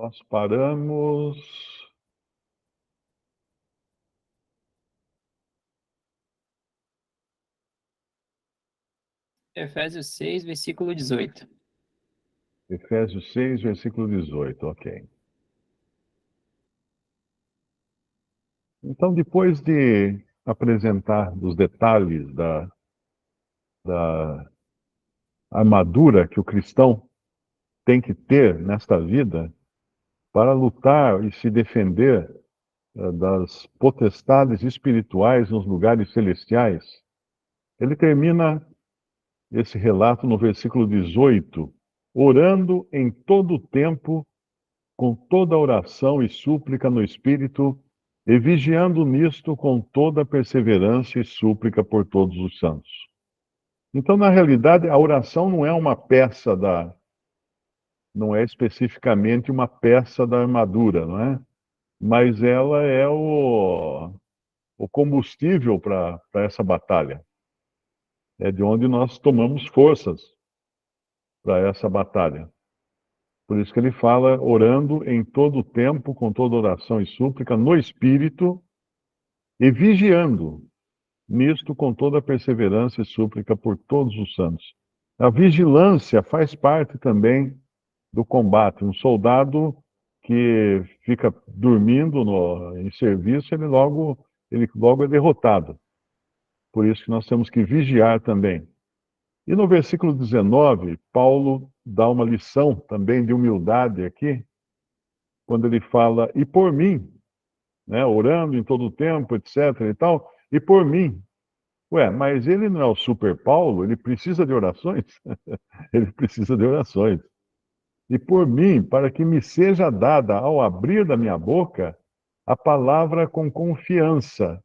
Nós paramos. Efésios 6, versículo 18. Efésios 6, versículo 18, ok. Então, depois de apresentar os detalhes da armadura que o cristão tem que ter nesta vida para lutar e se defender das potestades espirituais nos lugares celestiais, ele termina esse relato no versículo 18, orando em todo o tempo, com toda oração e súplica no Espírito, e vigiando nisto com toda perseverança e súplica por todos os santos. Então, na realidade, a oração não é uma peça não é especificamente uma peça da armadura, não é? Mas ela é o combustível para essa batalha. É de onde nós tomamos forças para essa batalha. Por isso que ele fala, orando em todo o tempo, com toda oração e súplica, no Espírito, e vigiando nisto com toda perseverança e súplica por todos os santos. A vigilância faz parte também do combate. Um soldado que fica dormindo em serviço, ele logo é derrotado. Por isso que nós temos que vigiar também. E no versículo 19, Paulo dá uma lição também de humildade aqui, quando ele fala, e por mim, né, orando em todo o tempo, etc. e tal, e por mim. Ué, mas ele não é o super Paulo, ele precisa de orações? Ele precisa de orações. E por mim, para que me seja dada, ao abrir da minha boca, a palavra com confiança,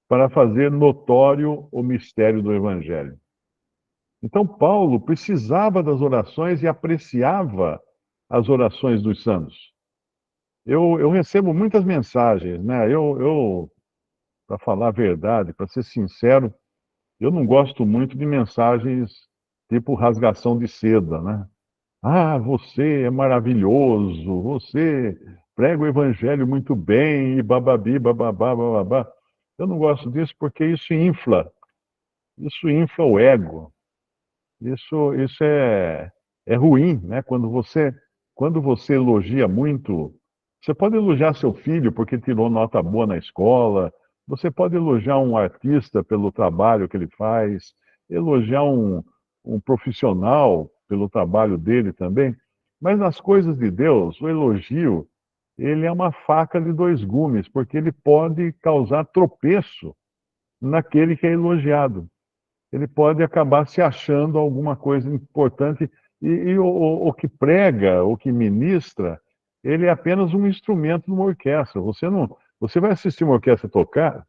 para fazer notório o mistério do Evangelho. Então, Paulo precisava das orações e apreciava as orações dos santos. Eu recebo muitas mensagens, né? Para falar a verdade, para ser sincero, eu não gosto muito de mensagens tipo rasgação de seda, né? Ah, você é maravilhoso, você prega o evangelho muito bem, e bababi, bababá, bababá. Eu não gosto disso porque isso infla o ego. Isso é ruim, né? Quando você elogia muito, você pode elogiar seu filho porque tirou nota boa na escola, você pode elogiar um artista pelo trabalho que ele faz, elogiar um profissional pelo trabalho dele também, mas nas coisas de Deus, o elogio, ele é uma faca de dois gumes, porque ele pode causar tropeço naquele que é elogiado. Ele pode acabar se achando alguma coisa importante. E o que prega, o que ministra, ele é apenas um instrumento numa orquestra. Você vai assistir uma orquestra tocar,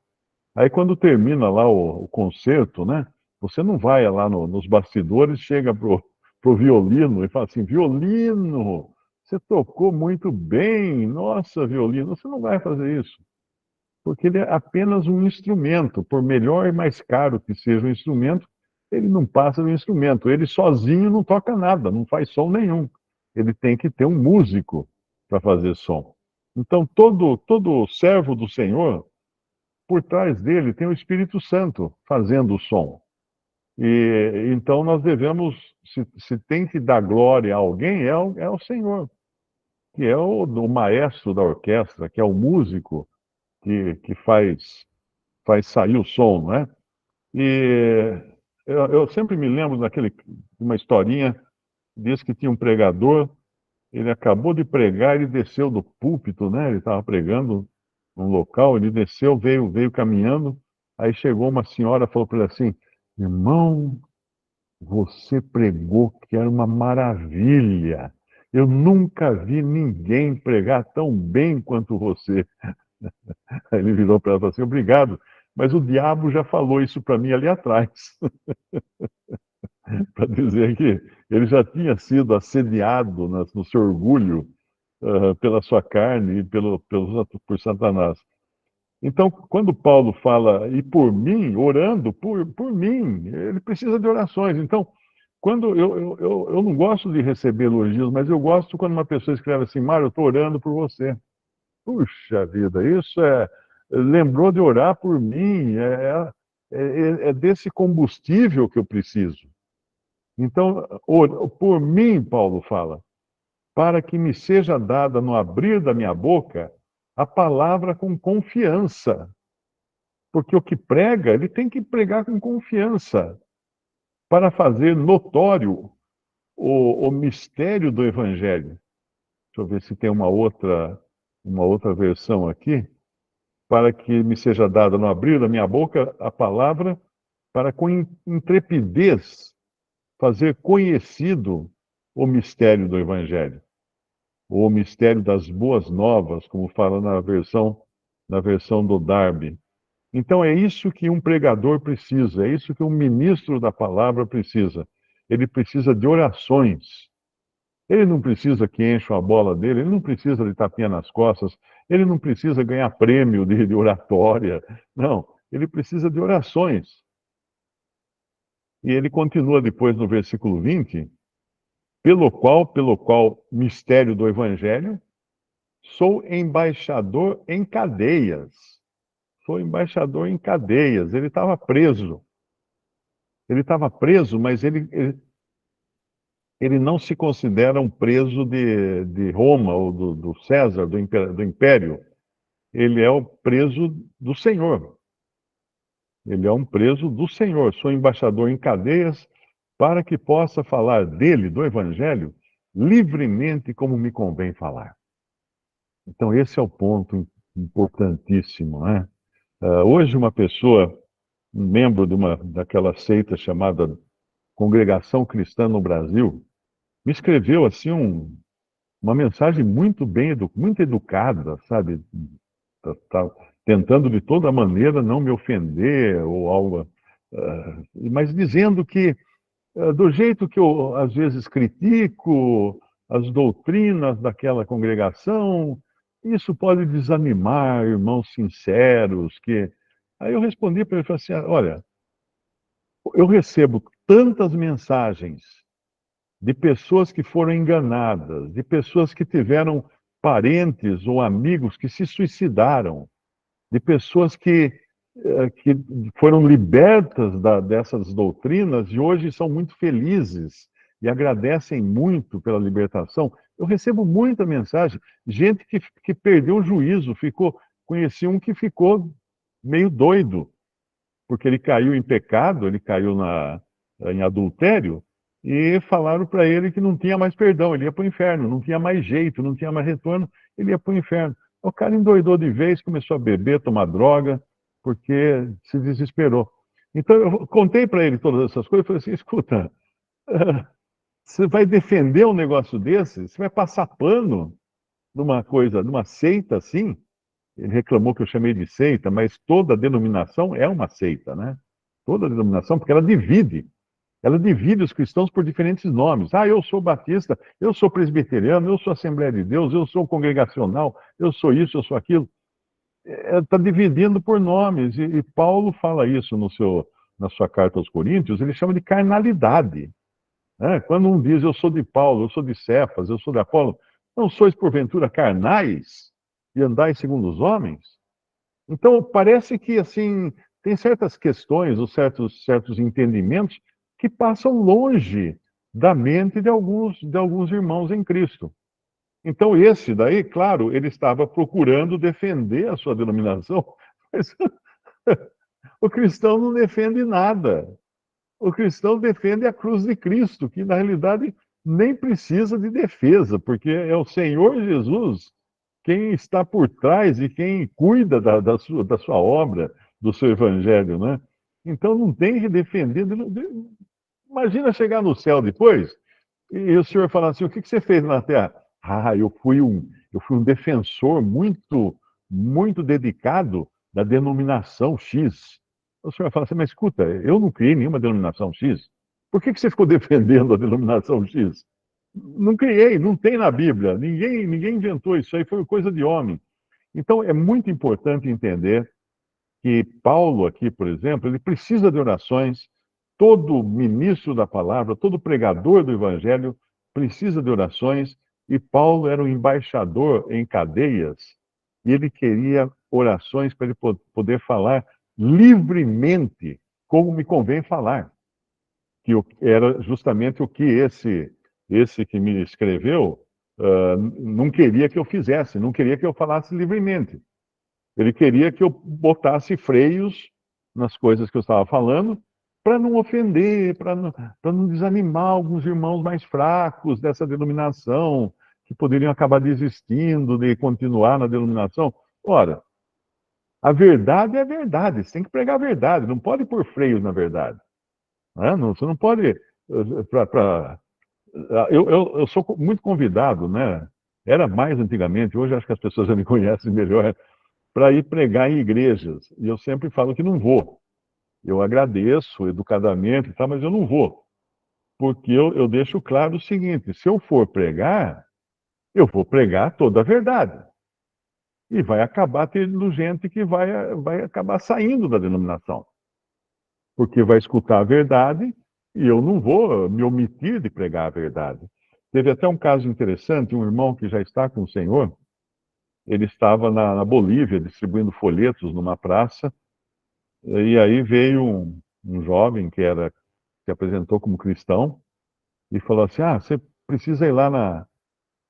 aí quando termina lá o concerto, né? Você não vai lá nos bastidores, chega pro violino e fala assim, violino, você tocou muito bem, nossa, violino. Você não vai fazer isso, porque ele é apenas um instrumento. Por melhor e mais caro que seja o instrumento, ele não passa do instrumento. Ele sozinho não toca nada, não faz som nenhum. Ele tem que ter um músico para fazer som. Então, todo servo do Senhor, por trás dele tem o Espírito Santo fazendo o som. E então nós devemos, se tem que dar glória a alguém, é o Senhor, que é o maestro da orquestra, que é o músico que faz sair o som, não é? E eu sempre me lembro de uma historinha, diz que tinha um pregador, ele acabou de pregar, ele desceu do púlpito, né? Ele estava pregando num local, ele desceu, veio caminhando, aí chegou uma senhora, falou para ele assim, irmão, você pregou que era uma maravilha. Eu nunca vi ninguém pregar tão bem quanto você. Aí ele virou para ela e falou assim, obrigado, mas o diabo já falou isso para mim ali atrás, para dizer que ele já tinha sido assediado no seu orgulho pela sua carne e por Satanás. Então, quando Paulo fala, e por mim, orando por mim, ele precisa de orações. Então, eu não gosto de receber elogios, mas eu gosto quando uma pessoa escreve assim: Mário, eu estou orando por você. Puxa vida, lembrou de orar por mim, é desse combustível que eu preciso. Então, por mim, Paulo fala, para que me seja dada no abrir da minha boca a palavra com confiança. Porque o que prega, ele tem que pregar com confiança, para fazer notório o mistério do Evangelho. Deixa eu ver se tem uma outra versão aqui. Para que me seja dada no abrir da minha boca a palavra, para com intrepidez fazer conhecido o mistério do Evangelho, ou o mistério das boas novas, como fala na versão do Darby. Então é isso que um pregador precisa, é isso que um ministro da palavra precisa. Ele precisa de orações. Ele não precisa que encha a bola dele, ele não precisa de tapinha nas costas, ele não precisa ganhar prêmio de oratória. Não, ele precisa de orações. E ele continua depois no versículo 20, pelo qual mistério do evangelho, sou embaixador em cadeias. Sou embaixador em cadeias. Ele estava preso. Ele estava preso, mas ele não se considera um preso de Roma ou do César, do Império. Ele é o preso do Senhor. Ele é um preso do Senhor. Sou embaixador em cadeias para que possa falar dele, do Evangelho, livremente como me convém falar. Então, esse é o ponto importantíssimo, né? Hoje, uma pessoa, um membro daquela seita chamada Congregação Cristã no Brasil, me escreveu assim uma mensagem muito educada, sabe? Tá tentando de toda maneira não me ofender ou algo, mas dizendo que do jeito que eu às vezes critico as doutrinas daquela congregação, isso pode desanimar irmãos sinceros que aí eu respondi para ele, falei assim, olha, eu recebo tantas mensagens de pessoas que foram enganadas, de pessoas que tiveram parentes ou amigos que se suicidaram, de pessoas que foram libertas dessas doutrinas e hoje são muito felizes e agradecem muito pela libertação. Eu recebo muita mensagem, gente que perdeu o juízo, conheci um que ficou meio doido, porque ele caiu em pecado, ele caiu em adultério, e falaram para ele que não tinha mais perdão, ele ia para o inferno, não tinha mais jeito, não tinha mais retorno, ele ia para o inferno. O cara endoidou de vez, começou a beber, tomar droga, porque se desesperou. Então eu contei para ele todas essas coisas, e falei assim, escuta, você vai defender um negócio desse? Você vai passar pano numa seita assim? Ele reclamou que eu chamei de seita, mas toda denominação é uma seita, né? Toda denominação, porque ela divide os cristãos por diferentes nomes. Ah, eu sou batista, eu sou presbiteriano, eu sou Assembleia de Deus, eu sou congregacional, eu sou isso, eu sou aquilo. Está dividindo por nomes, e Paulo fala isso na sua carta aos Coríntios, ele chama de carnalidade. Né? Quando um diz, eu sou de Paulo, eu sou de Cefas, eu sou de Apolo, não sois porventura carnais e andais segundo os homens? Então, parece que, assim, tem certas questões ou certos entendimentos que passam longe da mente de alguns irmãos em Cristo. Então, esse daí, claro, ele estava procurando defender a sua denominação, mas o cristão não defende nada. O cristão defende a cruz de Cristo, que na realidade nem precisa de defesa, porque é o Senhor Jesus quem está por trás e quem cuida da sua obra, do seu evangelho, né? Então não tem que defender. Imagina chegar no céu depois e o senhor falar assim: o que você fez na terra? Ah, eu fui um defensor muito dedicado da denominação X. O senhor fala assim: mas escuta, eu não criei nenhuma denominação X. Por que você ficou defendendo a denominação X? Não criei, não tem na Bíblia. Ninguém inventou isso aí, foi coisa de homem. Então é muito importante entender que Paulo aqui, por exemplo, ele precisa de orações. todo ministro da palavra, todo pregador do evangelho precisa de orações, e Paulo era um embaixador em cadeias, e ele queria orações para ele poder falar livremente, como me convém falar. Que era justamente o que esse que me escreveu não queria que eu fizesse, não queria que eu falasse livremente. Ele queria que eu botasse freios nas coisas que eu estava falando, para não ofender, para não desanimar alguns irmãos mais fracos dessa denominação, que poderiam acabar desistindo de continuar na denominação. Ora, a verdade é a verdade, você tem que pregar a verdade, não pode pôr freios na verdade. Né? Não, você não pode. Eu sou muito convidado, né? Era mais antigamente, hoje acho que as pessoas já me conhecem melhor, para ir pregar em igrejas. E eu sempre falo que não vou. Eu agradeço educadamente e tal, mas eu não vou. Porque eu deixo claro o seguinte: se eu for pregar, eu vou pregar toda a verdade. E vai acabar tendo gente que vai acabar saindo da denominação. Porque vai escutar a verdade e eu não vou me omitir de pregar a verdade. Teve até um caso interessante, um irmão que já está com o Senhor, ele estava na Bolívia distribuindo folhetos numa praça, e aí veio um jovem que se apresentou como cristão e falou assim: ah, você precisa ir lá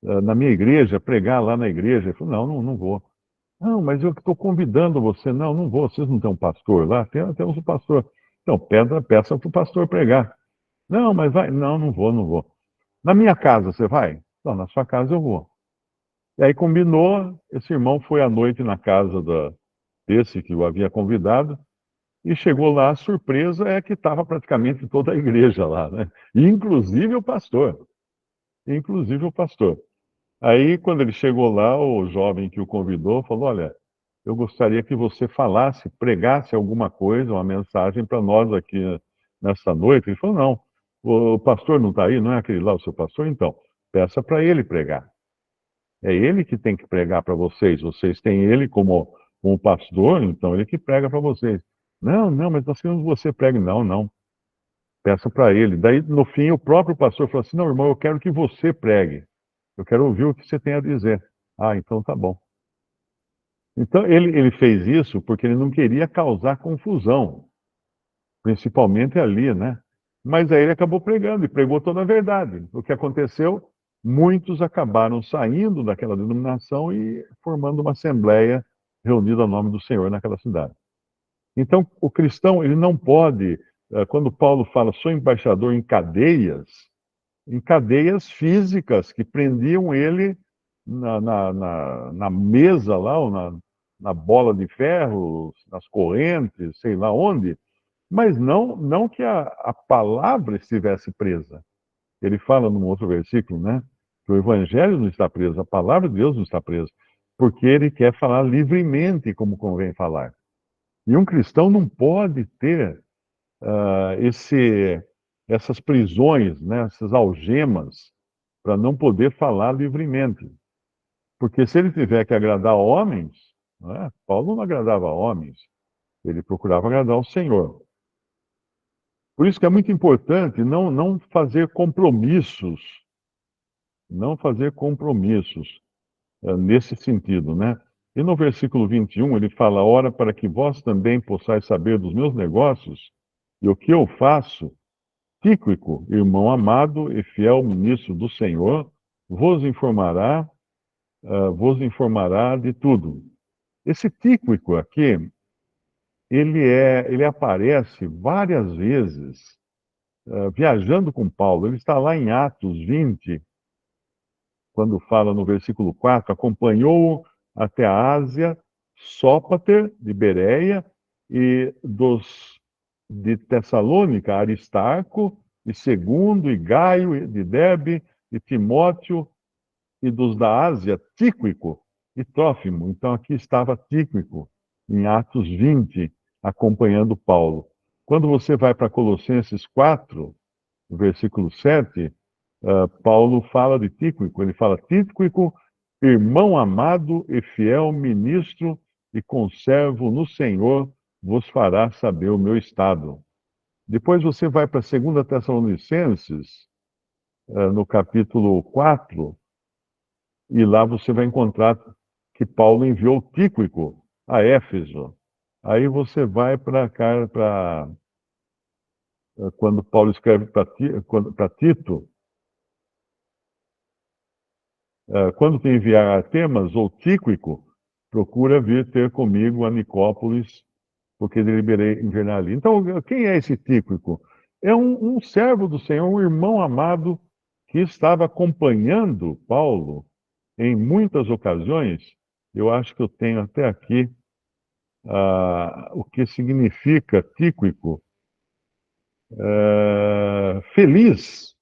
na minha igreja, pregar lá na igreja. Ele falou: não vou. Não, mas eu estou convidando você. Não vou. Vocês não têm um pastor lá? Temos um pastor. Então, peça para o pastor pregar. Não, mas vai. Não vou, não vou. Na minha casa você vai? Não, na sua casa eu vou. E aí combinou, esse irmão foi à noite na casa desse que o havia convidado, e chegou lá, a surpresa é que estava praticamente toda a igreja lá, né? Inclusive o pastor. Inclusive o pastor. Aí, quando ele chegou lá, o jovem que o convidou falou: olha, eu gostaria que você falasse, pregasse alguma coisa, uma mensagem para nós aqui nessa noite. Ele falou: não, o pastor não está aí, não é aquele lá o seu pastor? Então, peça para ele pregar. É ele que tem que pregar para vocês. Vocês têm ele como pastor, então ele que prega para vocês. Não, mas nós queremos que você pregue. Não. Peça para ele. Daí, no fim, o próprio pastor falou assim: não, irmão, eu quero que você pregue. Eu quero ouvir o que você tem a dizer. Ah, então tá bom. Então, ele fez isso porque ele não queria causar confusão, principalmente ali, né? Mas aí ele acabou pregando e pregou toda a verdade. O que aconteceu? Muitos acabaram saindo daquela denominação e formando uma assembleia reunida ao nome do Senhor naquela cidade. Então, o cristão, ele não pode, quando Paulo fala, sou embaixador em cadeias físicas que prendiam ele na mesa lá, ou na bola de ferro, nas correntes, sei lá onde, mas não que a palavra estivesse presa. Ele fala num outro versículo, né? Que o evangelho não está preso, a palavra de Deus não está presa, porque ele quer falar livremente como convém falar. E um cristão não pode ter essas prisões, né, essas algemas, para não poder falar livremente. Porque se ele tiver que agradar homens, né, Paulo não agradava homens, ele procurava agradar o Senhor. Por isso que é muito importante não fazer compromissos, não fazer compromissos nesse sentido, né? E no versículo 21 ele fala: ora, para que vós também possais saber dos meus negócios e o que eu faço, Tíquico, irmão amado e fiel ministro do Senhor, vos informará de tudo. Esse Tíquico aqui, ele aparece várias vezes viajando com Paulo. Ele está lá em Atos 20, quando fala no versículo 4, acompanhou-o até a Ásia, Sópater, de Bereia, e de Tessalônica, Aristarco, e Segundo, e Gaio, de Derbe, e Timóteo, e dos da Ásia, Tíquico e Trófimo. Então aqui estava Tíquico, em Atos 20, acompanhando Paulo. Quando você vai para Colossenses 4, versículo 7, Paulo fala de Tíquico, ele fala: Tíquico, irmão amado e fiel ministro e conservo no Senhor, vos fará saber o meu estado. Depois você vai para 2 Tessalonicenses, no capítulo 4, e lá você vai encontrar que Paulo enviou Tíquico a Éfeso. Aí você vai para quando Paulo escreve para Tito, quando te enviar Artemas ou Tíquico, procura vir ter comigo a Nicópolis, porque deliberei enviar ali. Então, quem é esse Tíquico? É um servo do Senhor, um irmão amado que estava acompanhando Paulo em muitas ocasiões. Eu acho que eu tenho até aqui o que significa Tíquico. Feliz,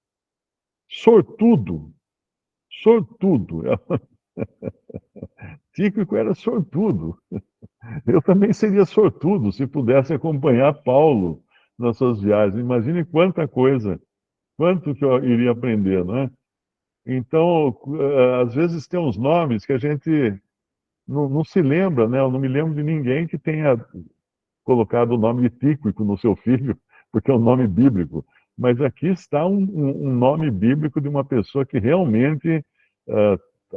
sortudo, sortudo. Tíquico era sortudo. Eu também seria sortudo se pudesse acompanhar Paulo nas suas viagens. Imagine quanta coisa, quanto que eu iria aprender, não é? Então, às vezes tem uns nomes que a gente não se lembra, né? Eu não me lembro de ninguém que tenha colocado o nome de Tíquico no seu filho, porque é um nome bíblico. Mas aqui está um nome bíblico de uma pessoa que realmente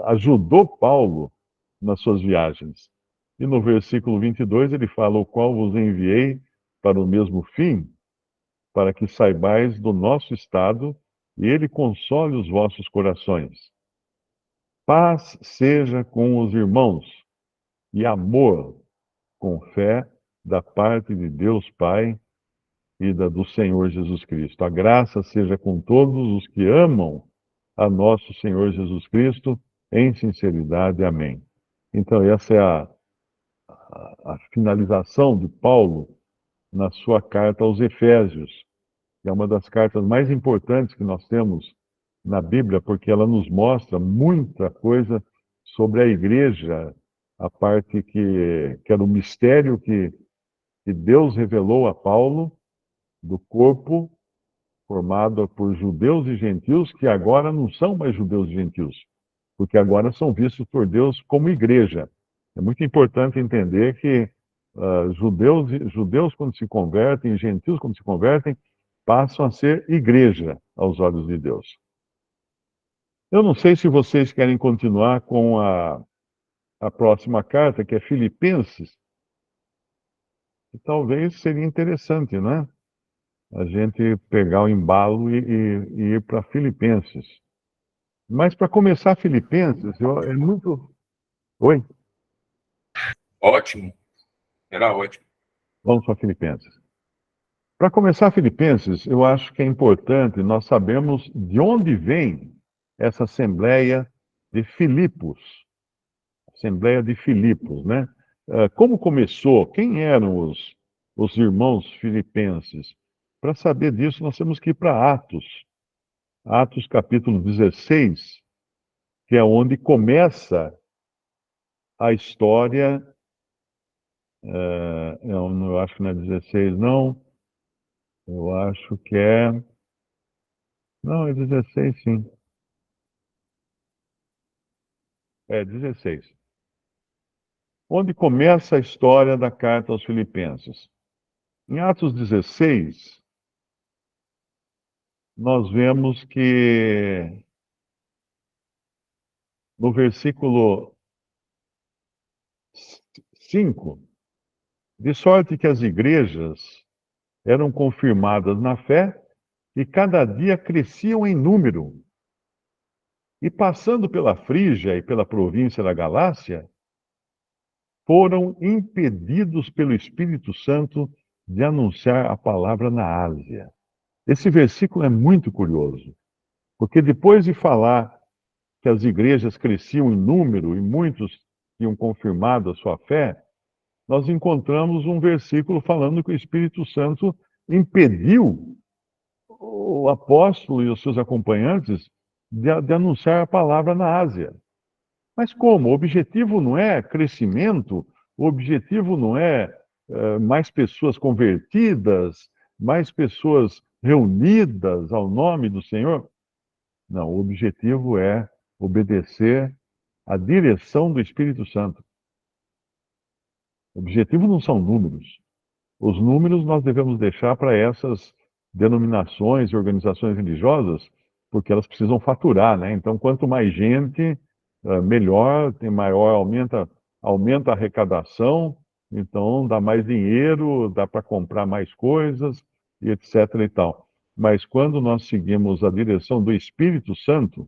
ajudou Paulo nas suas viagens. E no versículo 22 ele fala: o qual vos enviei para o mesmo fim, para que saibais do nosso estado, e ele console os vossos corações. Paz seja com os irmãos, e amor com fé da parte de Deus Pai e do Senhor Jesus Cristo. A graça seja com todos os que amam a nosso Senhor Jesus Cristo em sinceridade. Amém. Então, essa é a finalização de Paulo na sua carta aos Efésios, que é uma das cartas mais importantes que nós temos na Bíblia, porque ela nos mostra muita coisa sobre a igreja, a parte que era o mistério que Deus revelou a Paulo do corpo formado por judeus e gentios, que agora não são mais judeus e gentios, porque agora são vistos por Deus como igreja. É muito importante entender que judeus, quando se convertem, gentios, quando se convertem, passam a ser igreja aos olhos de Deus. Eu não sei se vocês querem continuar com a próxima carta, que é Filipenses, que talvez seria interessante, né? A gente pegar o embalo e ir para Filipenses. Mas para começar Filipenses, é muito. Oi? Ótimo, era ótimo. Vamos para Filipenses. Para começar Filipenses, eu acho que é importante nós sabermos de onde vem essa Assembleia de Filipos. Assembleia de Filipos, né? Como começou? Quem eram os irmãos filipenses? Para saber disso, nós temos que ir para Atos. Atos capítulo 16, que é onde começa a história. Eu acho que não é 16, não. Eu acho que é. Não, é 16, sim. É 16. Onde começa a história da carta aos Filipenses. Em Atos 16, nós vemos que no versículo 5, de sorte que as igrejas eram confirmadas na fé e cada dia cresciam em número. E passando pela Frígia e pela província da Galácia, foram impedidos pelo Espírito Santo de anunciar a palavra na Ásia. Esse versículo é muito curioso, porque depois de falar que as igrejas cresciam em número e muitos tinham confirmado a sua fé, nós encontramos um versículo falando que o Espírito Santo impediu o apóstolo e os seus acompanhantes de anunciar a palavra na Ásia. Mas como? O objetivo não é crescimento, o objetivo não é mais pessoas convertidas, mais pessoas reunidas ao nome do Senhor. Não, o objetivo é obedecer à direção do Espírito Santo. O objetivo não são números. Os números nós devemos deixar para essas denominações e organizações religiosas, porque elas precisam faturar, né? Então, quanto mais gente, melhor, tem maior, aumenta a arrecadação, então dá mais dinheiro, dá para comprar mais coisas, e etc. e tal. Mas quando nós seguimos a direção do Espírito Santo,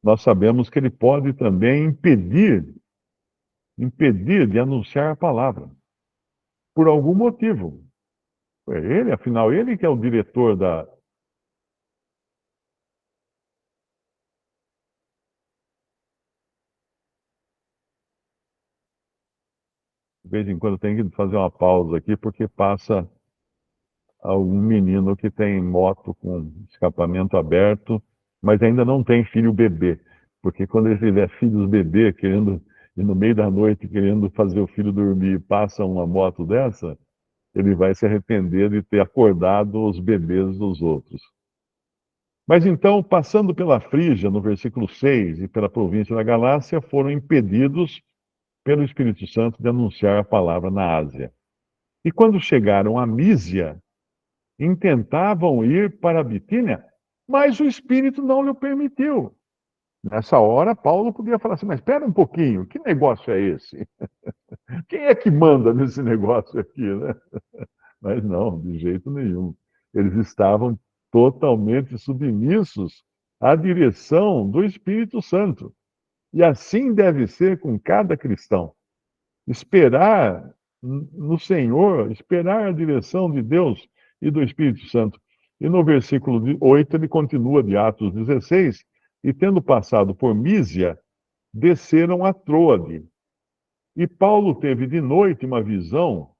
nós sabemos que ele pode também impedir de anunciar a palavra, por algum motivo. É ele, afinal, ele que é o diretor da. De vez em quando tem que fazer uma pausa aqui, porque passa algum menino que tem moto com escapamento aberto, mas ainda não tem filho bebê. Porque quando ele tiver filhos bebê, querendo, e no meio da noite, querendo fazer o filho dormir, e passa uma moto dessa, ele vai se arrepender de ter acordado os bebês dos outros. Mas então, passando pela Frígia, no versículo 6, e pela província da Galácia, foram impedidos pelo Espírito Santo de anunciar a palavra na Ásia. E quando chegaram a Mísia, intentavam ir para a Bitínia, mas o Espírito não lhe permitiu. Nessa hora, Paulo podia falar assim, mas espera um pouquinho, que negócio é esse? Quem é que manda nesse negócio aqui, né? Mas não, de jeito nenhum. Eles estavam totalmente submissos à direção do Espírito Santo. E assim deve ser com cada cristão. Esperar no Senhor, esperar a direção de Deus e do Espírito Santo. E no versículo 8, ele continua de Atos 16, e tendo passado por Mísia, desceram a Troade. E Paulo teve de noite uma visão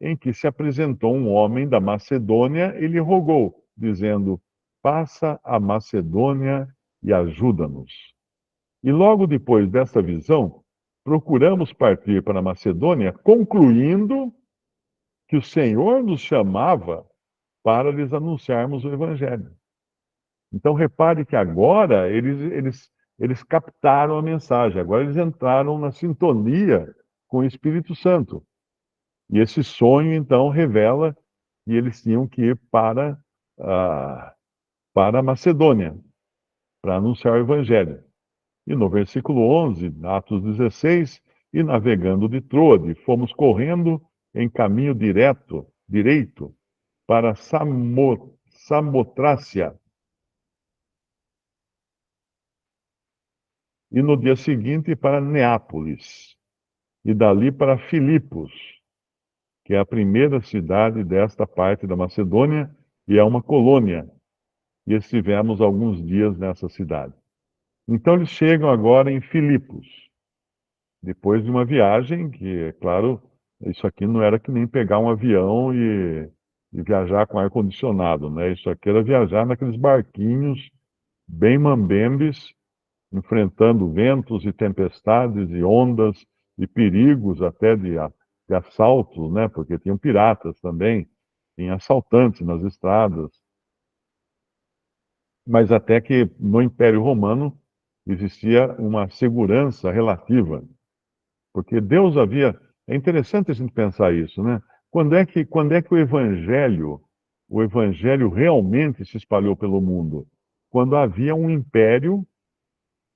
em que se apresentou um homem da Macedônia e lhe rogou, dizendo: passa a Macedônia e ajuda-nos. E logo depois desta visão, procuramos partir para a Macedônia, concluindo que o Senhor nos chamava para lhes anunciarmos o Evangelho. Então, repare que agora eles captaram a mensagem, agora eles entraram na sintonia com o Espírito Santo. E esse sonho, então, revela que eles tinham que ir para a Macedônia, para anunciar o Evangelho. E no versículo 11, Atos 16, e navegando de Troade, fomos correndo em caminho direito, para Samotrácia. E no dia seguinte para Neápolis, e dali para Filipos, que é a primeira cidade desta parte da Macedônia, e é uma colônia. E estivemos alguns dias nessa cidade. Então eles chegam agora em Filipos, depois de uma viagem que, é claro, isso aqui não era que nem pegar um avião e viajar com ar-condicionado, né? Isso aqui era viajar naqueles barquinhos bem mambembes, enfrentando ventos e tempestades e ondas e perigos até de assaltos, né? Porque tinham piratas também, tinha assaltantes nas estradas. Mas até que no Império Romano existia uma segurança relativa, porque Deus havia. É interessante a gente pensar isso, né? Quando é que o evangelho realmente se espalhou pelo mundo? Quando havia um império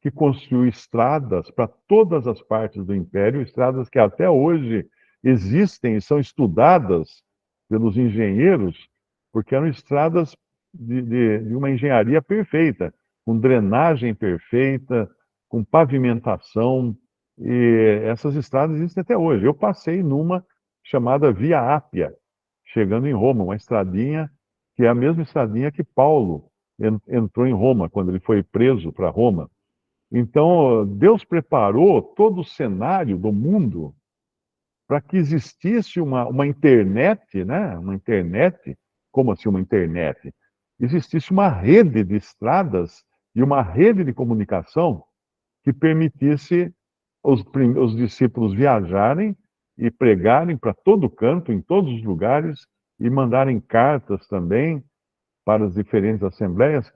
que construiu estradas para todas as partes do império, estradas que até hoje existem e são estudadas pelos engenheiros, porque eram estradas de uma engenharia perfeita, com drenagem perfeita, com pavimentação, e essas estradas existem até hoje. Eu passei numa chamada Via Ápia, chegando em Roma, uma estradinha que é a mesma estradinha que Paulo entrou em Roma, quando ele foi preso para Roma. Então, Deus preparou todo o cenário do mundo para que existisse uma internet, né? Uma internet, como assim uma internet? Existisse uma rede de estradas e uma rede de comunicação que permitisse os discípulos viajarem e pregarem para todo canto, em todos os lugares, e mandarem cartas também para as diferentes assembleias.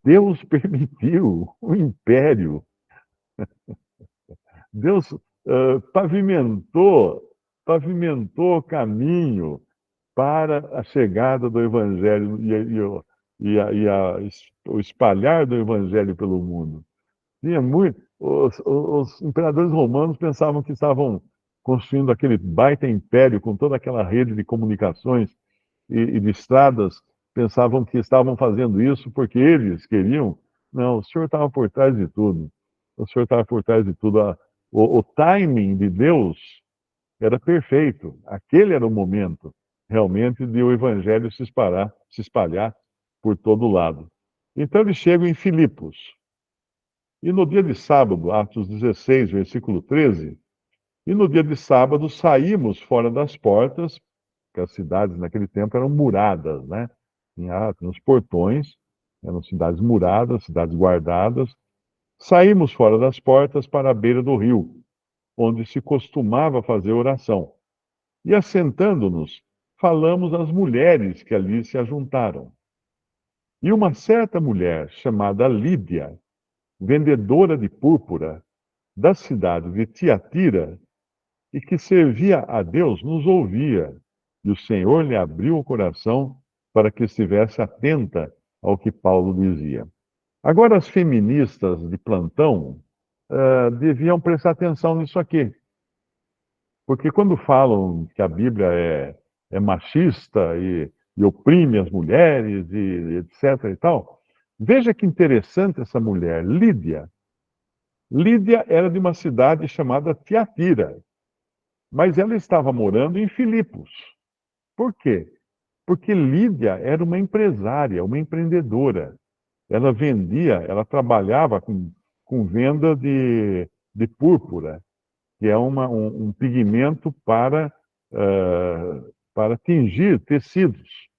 Deus permitiu o império. Deus pavimentou o caminho para a chegada do Evangelho o espalhar do Evangelho pelo mundo. Tinha muito. Os imperadores romanos pensavam que estavam construindo aquele baita império com toda aquela rede de comunicações e de estradas, pensavam que estavam fazendo isso porque eles queriam. Não, o Senhor estava por trás de tudo. O Senhor estava por trás de tudo. O timing de Deus era perfeito. Aquele era o momento, realmente, de o Evangelho se espalhar por todo lado. Então eles chegam em Filipos. E no dia de sábado, Atos 16, versículo 13, e no dia de sábado saímos fora das portas, que as cidades naquele tempo eram muradas, né? Tinha os portões, eram cidades muradas, cidades guardadas. Saímos fora das portas para a beira do rio, onde se costumava fazer oração. E assentando-nos, falamos às mulheres que ali se ajuntaram. E uma certa mulher, chamada Lídia, vendedora de púrpura, da cidade de Tiatira, e que servia a Deus, nos ouvia. E o Senhor lhe abriu o coração para que estivesse atenta ao que Paulo dizia. Agora, as feministas de plantão deviam prestar atenção nisso aqui. Porque quando falam que a Bíblia é machista e oprime as mulheres, e etc. e tal, veja que interessante essa mulher, Lídia. Lídia era de uma cidade chamada Tiatira, mas ela estava morando em Filipos. Por quê? Porque Lídia era uma empresária, uma empreendedora. Ela vendia, ela trabalhava com venda de púrpura, que é um pigmento para tingir tecidos.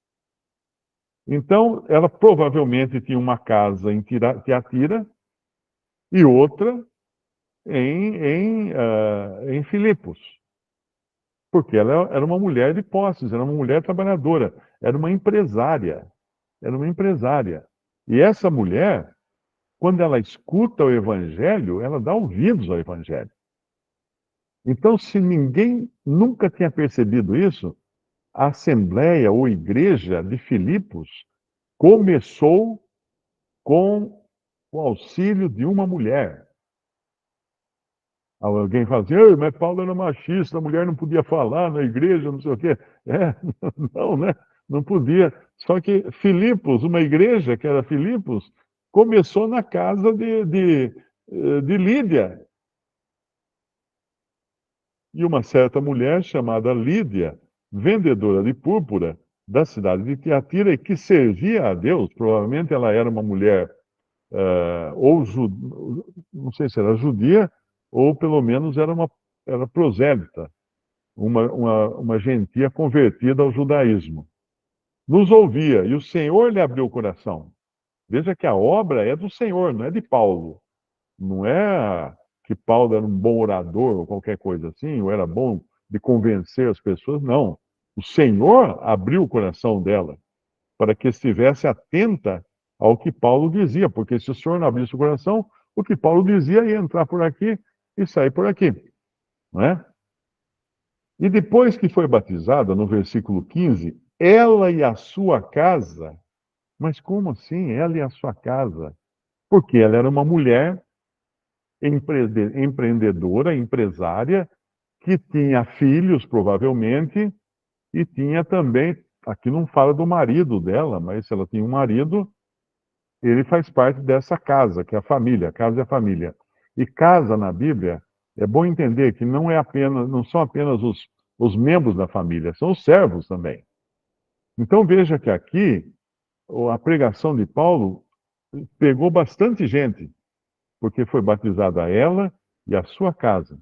Então, ela provavelmente tinha uma casa em Tiatira e outra em Filipos, porque ela era uma mulher de posses, era uma mulher trabalhadora, era uma empresária, era uma empresária. E essa mulher, quando ela escuta o Evangelho, ela dá ouvidos ao Evangelho. Então, se ninguém nunca tinha percebido isso, a Assembleia ou Igreja de Filipos começou com o auxílio de uma mulher. Alguém fala assim, mas Paulo era machista, a mulher não podia falar na igreja, não sei o quê. Não, né? Não podia. Só que Filipos, uma igreja que era Filipos, começou na casa de Lídia. E uma certa mulher chamada Lídia, vendedora de púrpura da cidade de Tiatira, e que servia a Deus, provavelmente ela era uma mulher, não sei se era judia, ou pelo menos era prosélita, uma gentia convertida ao judaísmo. Nos ouvia, e o Senhor lhe abriu o coração. Veja que a obra é do Senhor, não é de Paulo. Não é que Paulo era um bom orador ou qualquer coisa assim, ou era bom de convencer as pessoas, não. O Senhor abriu o coração dela para que estivesse atenta ao que Paulo dizia, porque se o Senhor não abrisse o coração, o que Paulo dizia ia entrar por aqui e sair por aqui, não é? E depois que foi batizada, no versículo 15, ela e a sua casa, mas como assim, ela e a sua casa? Porque ela era uma mulher empreendedora, empresária, que tinha filhos, provavelmente, e tinha também, aqui não fala do marido dela, mas se ela tinha um marido, ele faz parte dessa casa, que é a família, a casa é a família. E casa na Bíblia, é bom entender que não são apenas os membros da família, são os servos também. Então veja que aqui a pregação de Paulo pegou bastante gente, porque foi batizada ela e a sua casa,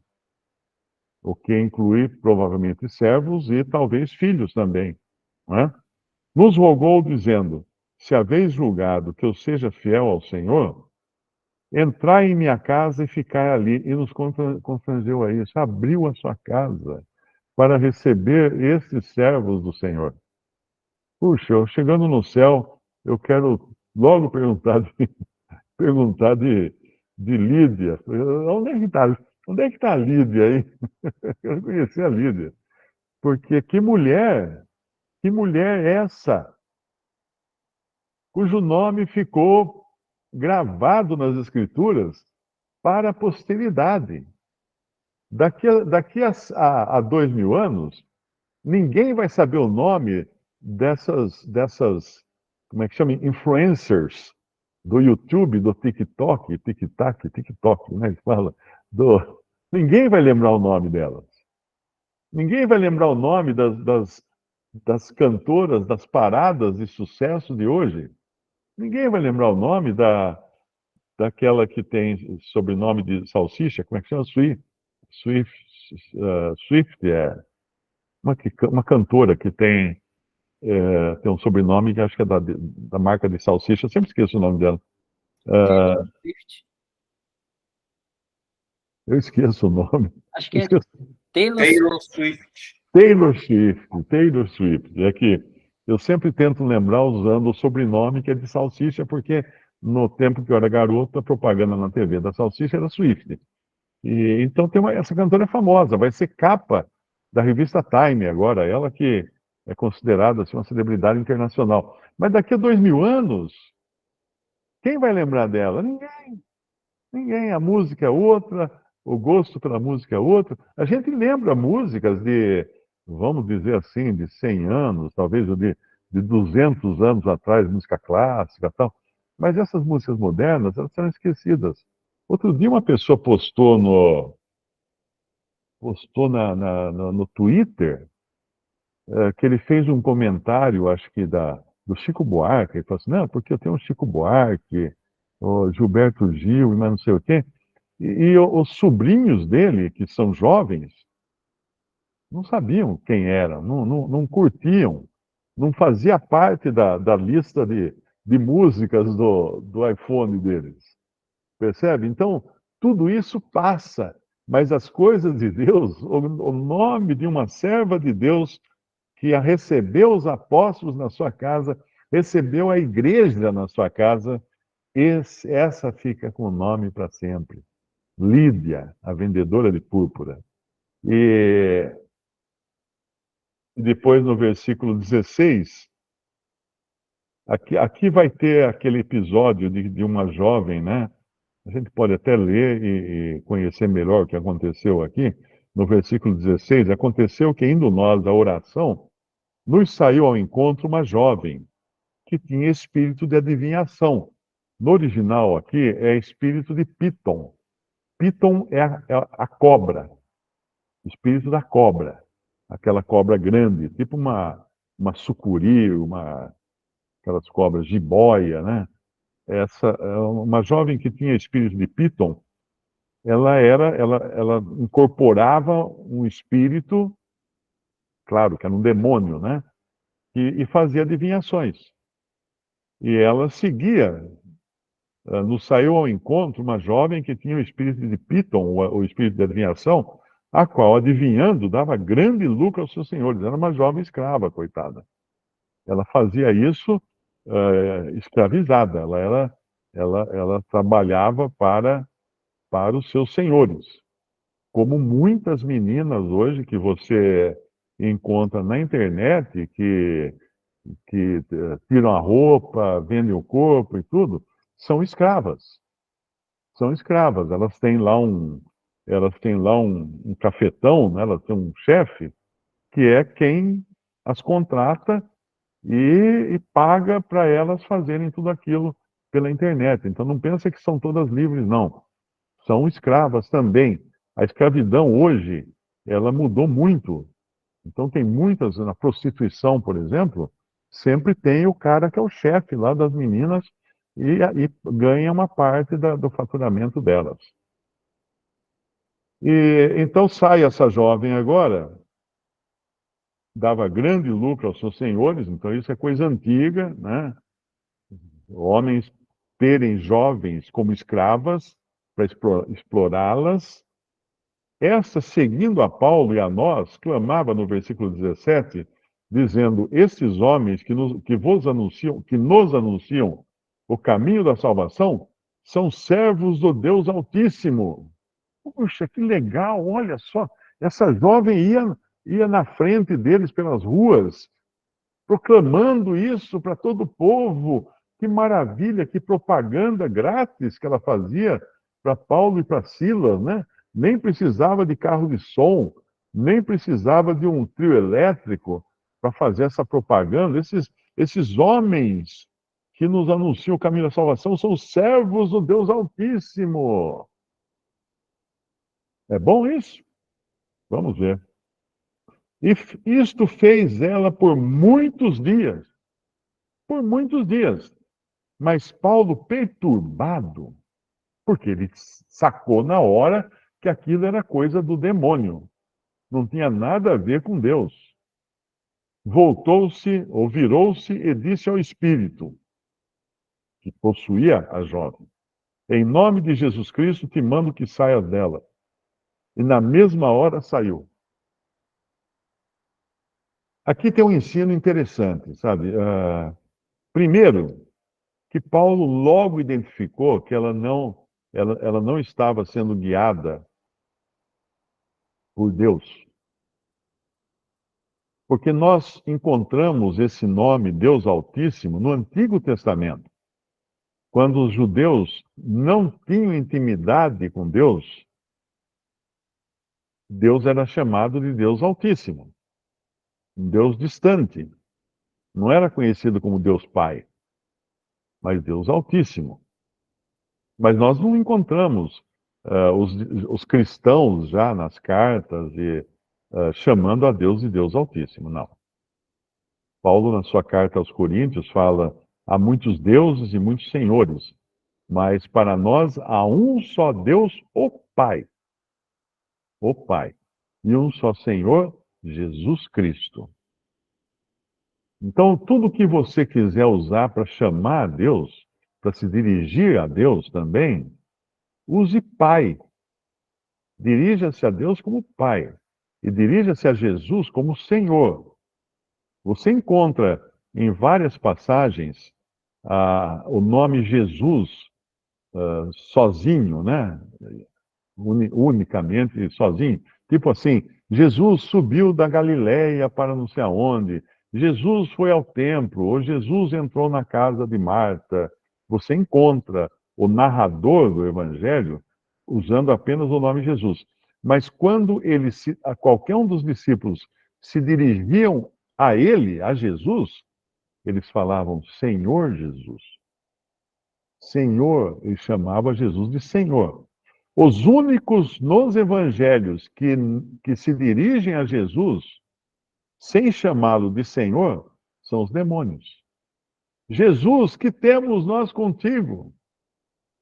o que inclui provavelmente servos e talvez filhos também, não é? Nos rogou dizendo, se haveis julgado que eu seja fiel ao Senhor, entrai em minha casa e ficai ali. E nos constrangeu a isso, abriu a sua casa para receber esses servos do Senhor. Puxa, eu chegando no céu, eu quero logo perguntar de Lídia. Onde é que está a Lídia aí? Eu quero conhecer a Lídia. Porque que mulher Que mulher é essa? Cujo nome ficou gravado nas Escrituras para a posteridade. Daqui a 2.000 anos, ninguém vai saber o nome dessas, como é que chama? Influencers do YouTube, do TikTok, TikTok, né? Que fala, ninguém vai lembrar o nome delas. Ninguém vai lembrar o nome das cantoras, das paradas de sucesso de hoje. Ninguém vai lembrar o nome daquela que tem sobrenome de salsicha, como é que chama? Swift é uma cantora que tem um sobrenome que acho que é da marca de salsicha, eu sempre esqueço o nome dela. Swift. Eu esqueço o nome. Acho que é Esqueço. Taylor Swift. Taylor Swift. É que eu sempre tento lembrar usando o sobrenome que é de salsicha, porque no tempo que eu era garoto, a propaganda na TV da salsicha era Swift. E, então essa cantora é famosa, vai ser capa da revista Time agora, ela que é considerada assim, uma celebridade internacional. Mas daqui a 2.000 anos, quem vai lembrar dela? Ninguém. A música é outra, o gosto pela música é outro. A gente lembra músicas de, vamos dizer assim, de 100 anos, talvez de 200 anos atrás, música clássica e tal. Mas essas músicas modernas, elas são esquecidas. Outro dia uma pessoa postou no Twitter que ele fez um comentário, acho que do Chico Buarque. Ele falou assim, não, porque eu tenho o Chico Buarque, o Gilberto Gil, mas não sei o quê. E os sobrinhos dele, que são jovens, não sabiam quem era, não curtiam, não fazia parte da lista de músicas do iPhone deles. Percebe? Então, tudo isso passa, mas as coisas de Deus, o nome de uma serva de Deus que recebeu os apóstolos na sua casa, recebeu a igreja na sua casa, essa fica com o nome para sempre. Lídia, a vendedora de púrpura. E depois no versículo 16, aqui vai ter aquele episódio de uma jovem, né? A gente pode até ler e conhecer melhor o que aconteceu aqui. No versículo 16, aconteceu que indo nós à oração, nos saiu ao encontro uma jovem que tinha espírito de adivinhação. No original aqui é espírito de Piton. Piton é a cobra, espírito da cobra, aquela cobra grande, tipo uma sucuri, aquelas cobras jiboia, né? Essa uma jovem que tinha espírito de Piton, ela incorporava um espírito, claro, que era um demônio, né? E fazia adivinhações. E ela seguia, nos saiu ao encontro uma jovem que tinha o espírito de Piton, o espírito de adivinhação, a qual, adivinhando, dava grande lucro aos seus senhores. Era uma jovem escrava, coitada. Ela fazia isso escravizada. Ela trabalhava para os seus senhores. Como muitas meninas hoje que você encontra na internet, que tiram a roupa, vendem o corpo e tudo, são escravas. São escravas. Elas têm lá um cafetão, né? Elas têm um chefe, que é quem as contrata e paga para elas fazerem tudo aquilo pela internet. Então não pensa que são todas livres, não. São escravas também. A escravidão hoje, ela mudou muito. Então tem muitas, na prostituição, por exemplo, sempre tem o cara que é o chefe lá das meninas e ganha uma parte do faturamento delas. E então sai essa jovem agora, dava grande lucro aos seus senhores, então isso é coisa antiga, né? Homens terem jovens como escravas para explorá-las. Essa, seguindo a Paulo e a nós, clamava no versículo 17, dizendo: esses homens que nos anunciam o caminho da salvação, são servos do Deus Altíssimo. Puxa, que legal, olha só. Essa jovem ia na frente deles pelas ruas, proclamando isso para todo o povo. Que maravilha, que propaganda grátis que ela fazia para Paulo e para Silas, né? Nem precisava de carro de som, nem precisava de um trio elétrico para fazer essa propaganda. Esses homens que nos anunciam o caminho da salvação são servos do Deus Altíssimo. É bom isso? Vamos ver. E isto fez ela por muitos dias. Por muitos dias. Mas Paulo, perturbado, porque ele sacou na hora que aquilo era coisa do demônio. Não tinha nada a ver com Deus. Voltou-se, ou virou-se, e disse ao espírito, que possuía a jovem: em nome de Jesus Cristo, te mando que saias dela. E na mesma hora saiu. Aqui tem um ensino interessante, sabe? Primeiro, que Paulo logo identificou que ela não estava sendo guiada por Deus. Porque nós encontramos esse nome, Deus Altíssimo, no Antigo Testamento. Quando os judeus não tinham intimidade com Deus, Deus era chamado de Deus Altíssimo, um Deus distante. Não era conhecido como Deus Pai, mas Deus Altíssimo. Mas nós não encontramos os cristãos já nas cartas e chamando a Deus de Deus Altíssimo, não. Paulo, na sua carta aos Coríntios, fala: há muitos deuses e muitos senhores, mas para nós há um só Deus, o Pai, e um só Senhor, Jesus Cristo. Então, tudo que você quiser usar para chamar a Deus, para se dirigir a Deus também, use Pai. Dirija-se a Deus como Pai e dirija-se a Jesus como Senhor. Você encontra em várias passagens o nome Jesus sozinho, né? Unicamente sozinho. Tipo assim, Jesus subiu da Galileia para não sei aonde, Jesus foi ao templo, ou Jesus entrou na casa de Marta. Você encontra o narrador do Evangelho usando apenas o nome Jesus. Mas quando qualquer um dos discípulos se dirigiam a ele, a Jesus, eles falavam Senhor Jesus. Senhor, ele chamava Jesus de Senhor. Os únicos nos evangelhos que se dirigem a Jesus sem chamá-lo de Senhor são os demônios. Jesus, que temos nós contigo?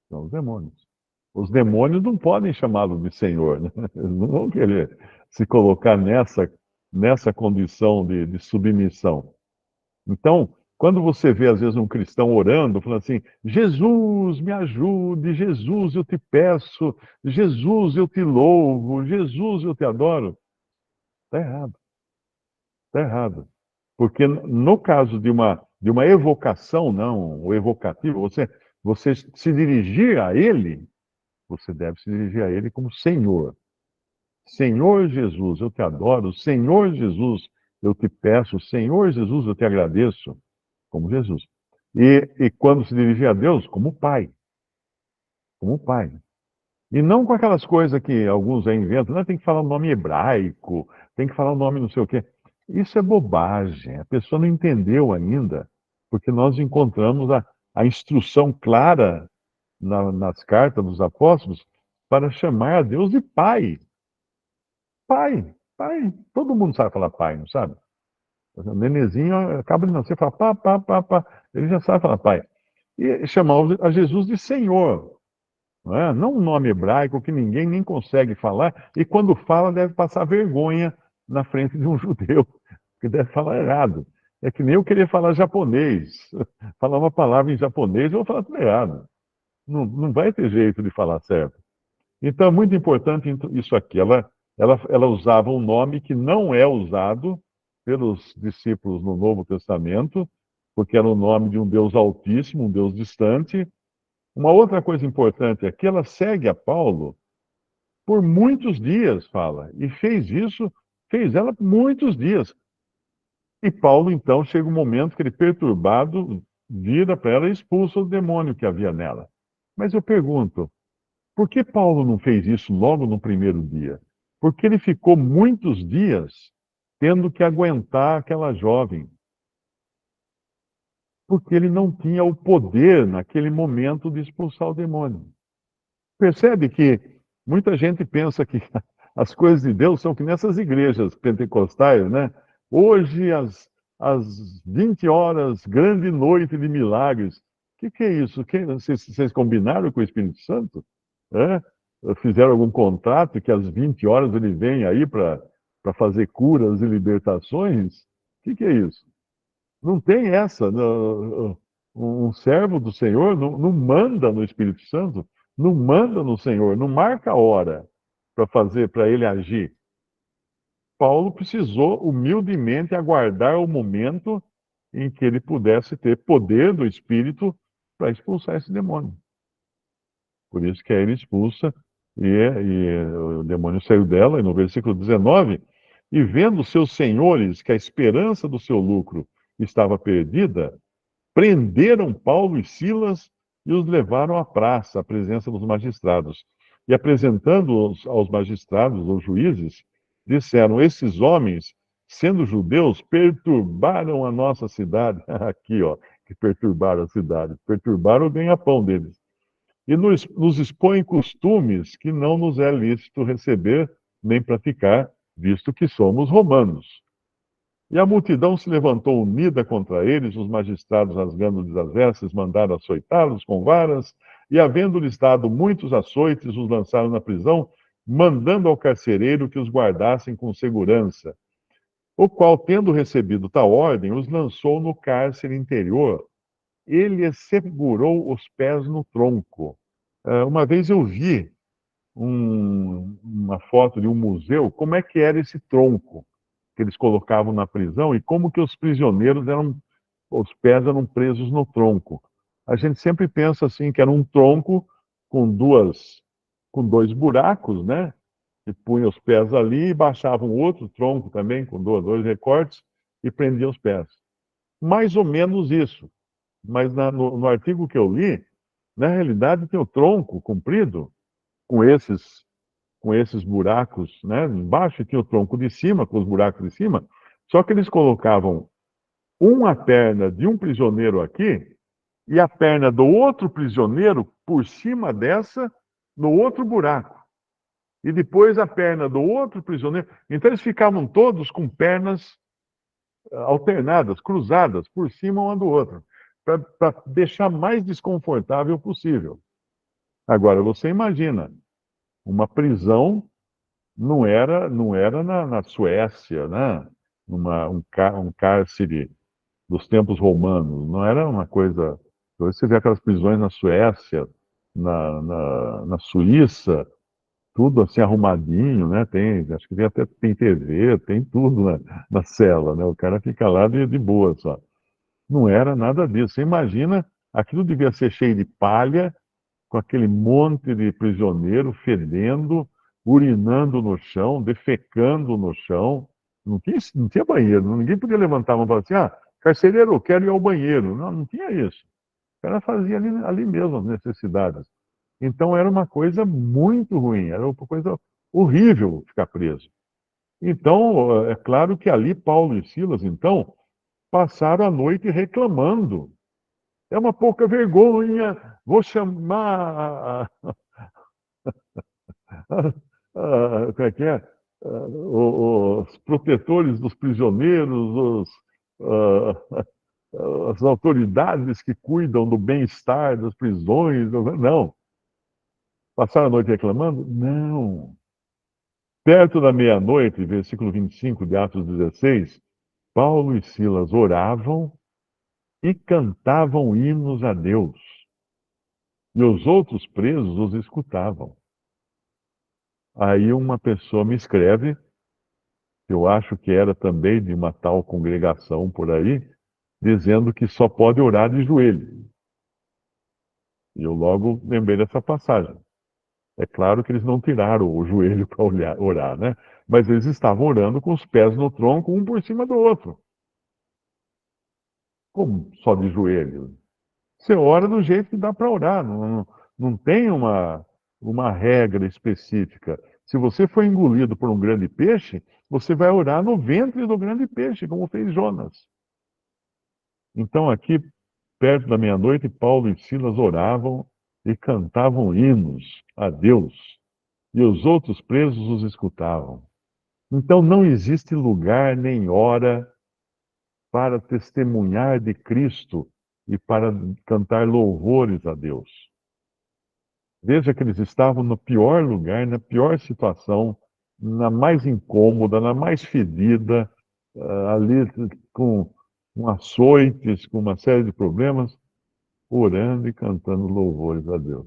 São os demônios. Os demônios não podem chamá-lo de Senhor, né? Eles não vão querer se colocar nessa condição de submissão. Então, quando você vê, às vezes, um cristão orando, falando assim: Jesus, me ajude, Jesus, eu te peço, Jesus, eu te louvo, Jesus, eu te adoro, está errado. Está errado. Porque no caso de uma evocação, não, o evocativo, você se dirigir a ele, você deve se dirigir a ele como Senhor. Senhor Jesus, eu te adoro. Senhor Jesus, eu te peço. Senhor Jesus, eu te agradeço. Como Jesus. E quando se dirigir a Deus, como Pai. Como Pai. E não com aquelas coisas que alguns aí inventam. Não, tem que falar o nome hebraico, tem que falar o nome não sei o quê. Isso é bobagem. A pessoa não entendeu ainda, porque nós encontramos a instrução clara nas cartas dos apóstolos para chamar a Deus de Pai. Pai, Pai. Todo mundo sabe falar Pai, não sabe? O nenenzinho acaba de nascer, fala pá, pá, pá, pá. Ele já sabe falar Pai. E chamar a Jesus de Senhor. Não é? Não um nome hebraico que ninguém nem consegue falar, e quando fala deve passar vergonha na frente de um judeu, que deve falar errado. É que nem eu querer falar japonês. Falar uma palavra em japonês, eu vou falar tudo errado. Não vai ter jeito de falar certo. Então é muito importante isso aqui. Ela usava um nome que não é usado pelos discípulos no Novo Testamento, porque era o nome de um Deus altíssimo, um Deus distante. Uma outra coisa importante é que ela segue a Paulo por muitos dias, fala, e fez ela por muitos dias. E Paulo, então, chega um momento que ele, perturbado, vira para ela e expulsa o demônio que havia nela. Mas eu pergunto, por que Paulo não fez isso logo no primeiro dia? Porque ele ficou muitos dias tendo que aguentar aquela jovem. Porque ele não tinha o poder, naquele momento, de expulsar o demônio. Percebe que muita gente pensa que as coisas de Deus são que nessas igrejas pentecostais, né? Hoje, às 20 horas, grande noite de milagres. O que é isso? Vocês combinaram com o Espírito Santo? É? Fizeram algum contrato que às 20 horas ele vem aí para fazer curas e libertações? O que é isso? Não tem essa. Um servo do Senhor não manda no Espírito Santo, não manda no Senhor, não marca a hora para ele agir. Paulo precisou humildemente aguardar o momento em que ele pudesse ter poder do Espírito para expulsar esse demônio. Por isso que aí ele expulsa e o demônio saiu dela, e no versículo 19, e vendo seus senhores que a esperança do seu lucro estava perdida, prenderam Paulo e Silas e os levaram à praça, à presença dos magistrados. E apresentando-os aos magistrados, aos juízes, disseram: esses homens, sendo judeus, perturbaram a nossa cidade. Aqui, ó, que perturbaram a cidade. Perturbaram o ganha-pão deles. E nos expõem costumes que não nos é lícito receber nem praticar, visto que somos romanos. E a multidão se levantou unida contra eles, os magistrados, rasgando-lhes as vestes, mandaram açoitá-los com varas, e havendo-lhes dado muitos açoites, os lançaram na prisão, mandando ao carcereiro que os guardassem com segurança. O qual, tendo recebido tal ordem, os lançou no cárcere interior. Ele lhes segurou os pés no tronco. Uma vez eu vi uma foto de um museu, como é que era esse tronco que eles colocavam na prisão e como que os prisioneiros os pés eram presos no tronco. A gente sempre pensa assim que era um tronco com dois buracos, né? E punha os pés ali e baixava um outro tronco também com dois recortes e prendia os pés. Mais ou menos isso. Mas no artigo que eu li, na realidade tem o tronco comprido com esses buracos, né? Embaixo tinha o tronco de cima, com os buracos de cima, só que eles colocavam uma perna de um prisioneiro aqui e a perna do outro prisioneiro por cima dessa, no outro buraco. E depois a perna do outro prisioneiro. Então eles ficavam todos com pernas alternadas, cruzadas, por cima uma do outro, para deixar mais desconfortável possível. Agora, você imagina, uma prisão não era na Suécia, né? Um cárcere dos tempos romanos, não era uma coisa. Hoje você vê aquelas prisões na Suécia, na Suíça, tudo assim arrumadinho, né? Acho que tem TV, tem tudo na cela, né? O cara fica lá de boa só. Não era nada disso. Você imagina, aquilo devia ser cheio de palha, com aquele monte de prisioneiro fedendo, urinando no chão, defecando no chão. Não tinha banheiro, ninguém podia levantar a mão e falar assim: carcereiro, eu quero ir ao banheiro. Não tinha isso. O cara fazia ali mesmo as necessidades. Então era uma coisa muito ruim, era uma coisa horrível ficar preso. Então, é claro que ali Paulo e Silas, então, passaram a noite reclamando. É uma pouca vergonha, vou chamar como é que é? Os protetores dos prisioneiros, ah, as autoridades que cuidam do bem-estar das prisões. Não. Passaram a noite reclamando? Não. Perto da meia-noite, versículo 25 de Atos 16, Paulo e Silas oravam e cantavam hinos a Deus. E os outros presos os escutavam. Aí uma pessoa me escreve, eu acho que era também de uma tal congregação por aí, dizendo que só pode orar de joelho. E eu logo lembrei dessa passagem. É claro que eles não tiraram o joelho para orar, né? Mas eles estavam orando com os pés no tronco, um por cima do outro. Como só de joelho? Você ora do jeito que dá para orar, não tem uma regra específica. Se você for engolido por um grande peixe, você vai orar no ventre do grande peixe, como fez Jonas. Então, aqui, perto da meia-noite, Paulo e Silas oravam e cantavam hinos a Deus, e os outros presos os escutavam. Então, não existe lugar nem hora para testemunhar de Cristo e para cantar louvores a Deus. Veja que eles estavam no pior lugar, na pior situação, na mais incômoda, na mais fedida, ali com açoites, com uma série de problemas, orando e cantando louvores a Deus.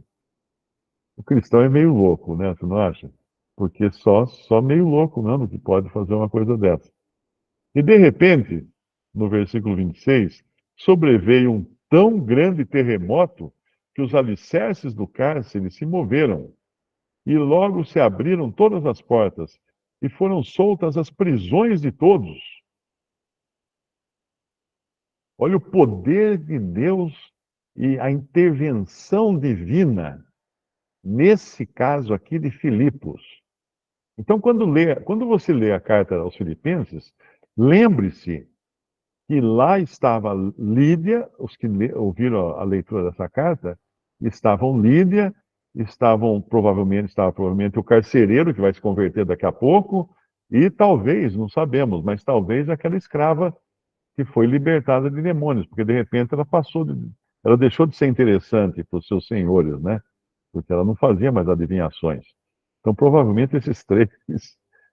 O cristão é meio louco, né? Você não acha? Porque só meio louco mesmo que pode fazer uma coisa dessa. E de repente, no versículo 26, sobreveio um tão grande terremoto que os alicerces do cárcere se moveram, e logo se abriram todas as portas, e foram soltas as prisões de todos. Olha o poder de Deus e a intervenção divina nesse caso aqui de Filipos. Então, quando você lê a carta aos Filipenses, lembre-se que lá estava Lídia, os que ouviram a leitura dessa carta, estavam Lídia, estava provavelmente o carcereiro, que vai se converter daqui a pouco, e talvez, não sabemos, mas talvez aquela escrava que foi libertada de demônios, porque de repente ela deixou de ser interessante para os seus senhores, né? Porque ela não fazia mais adivinhações. Então, provavelmente esses três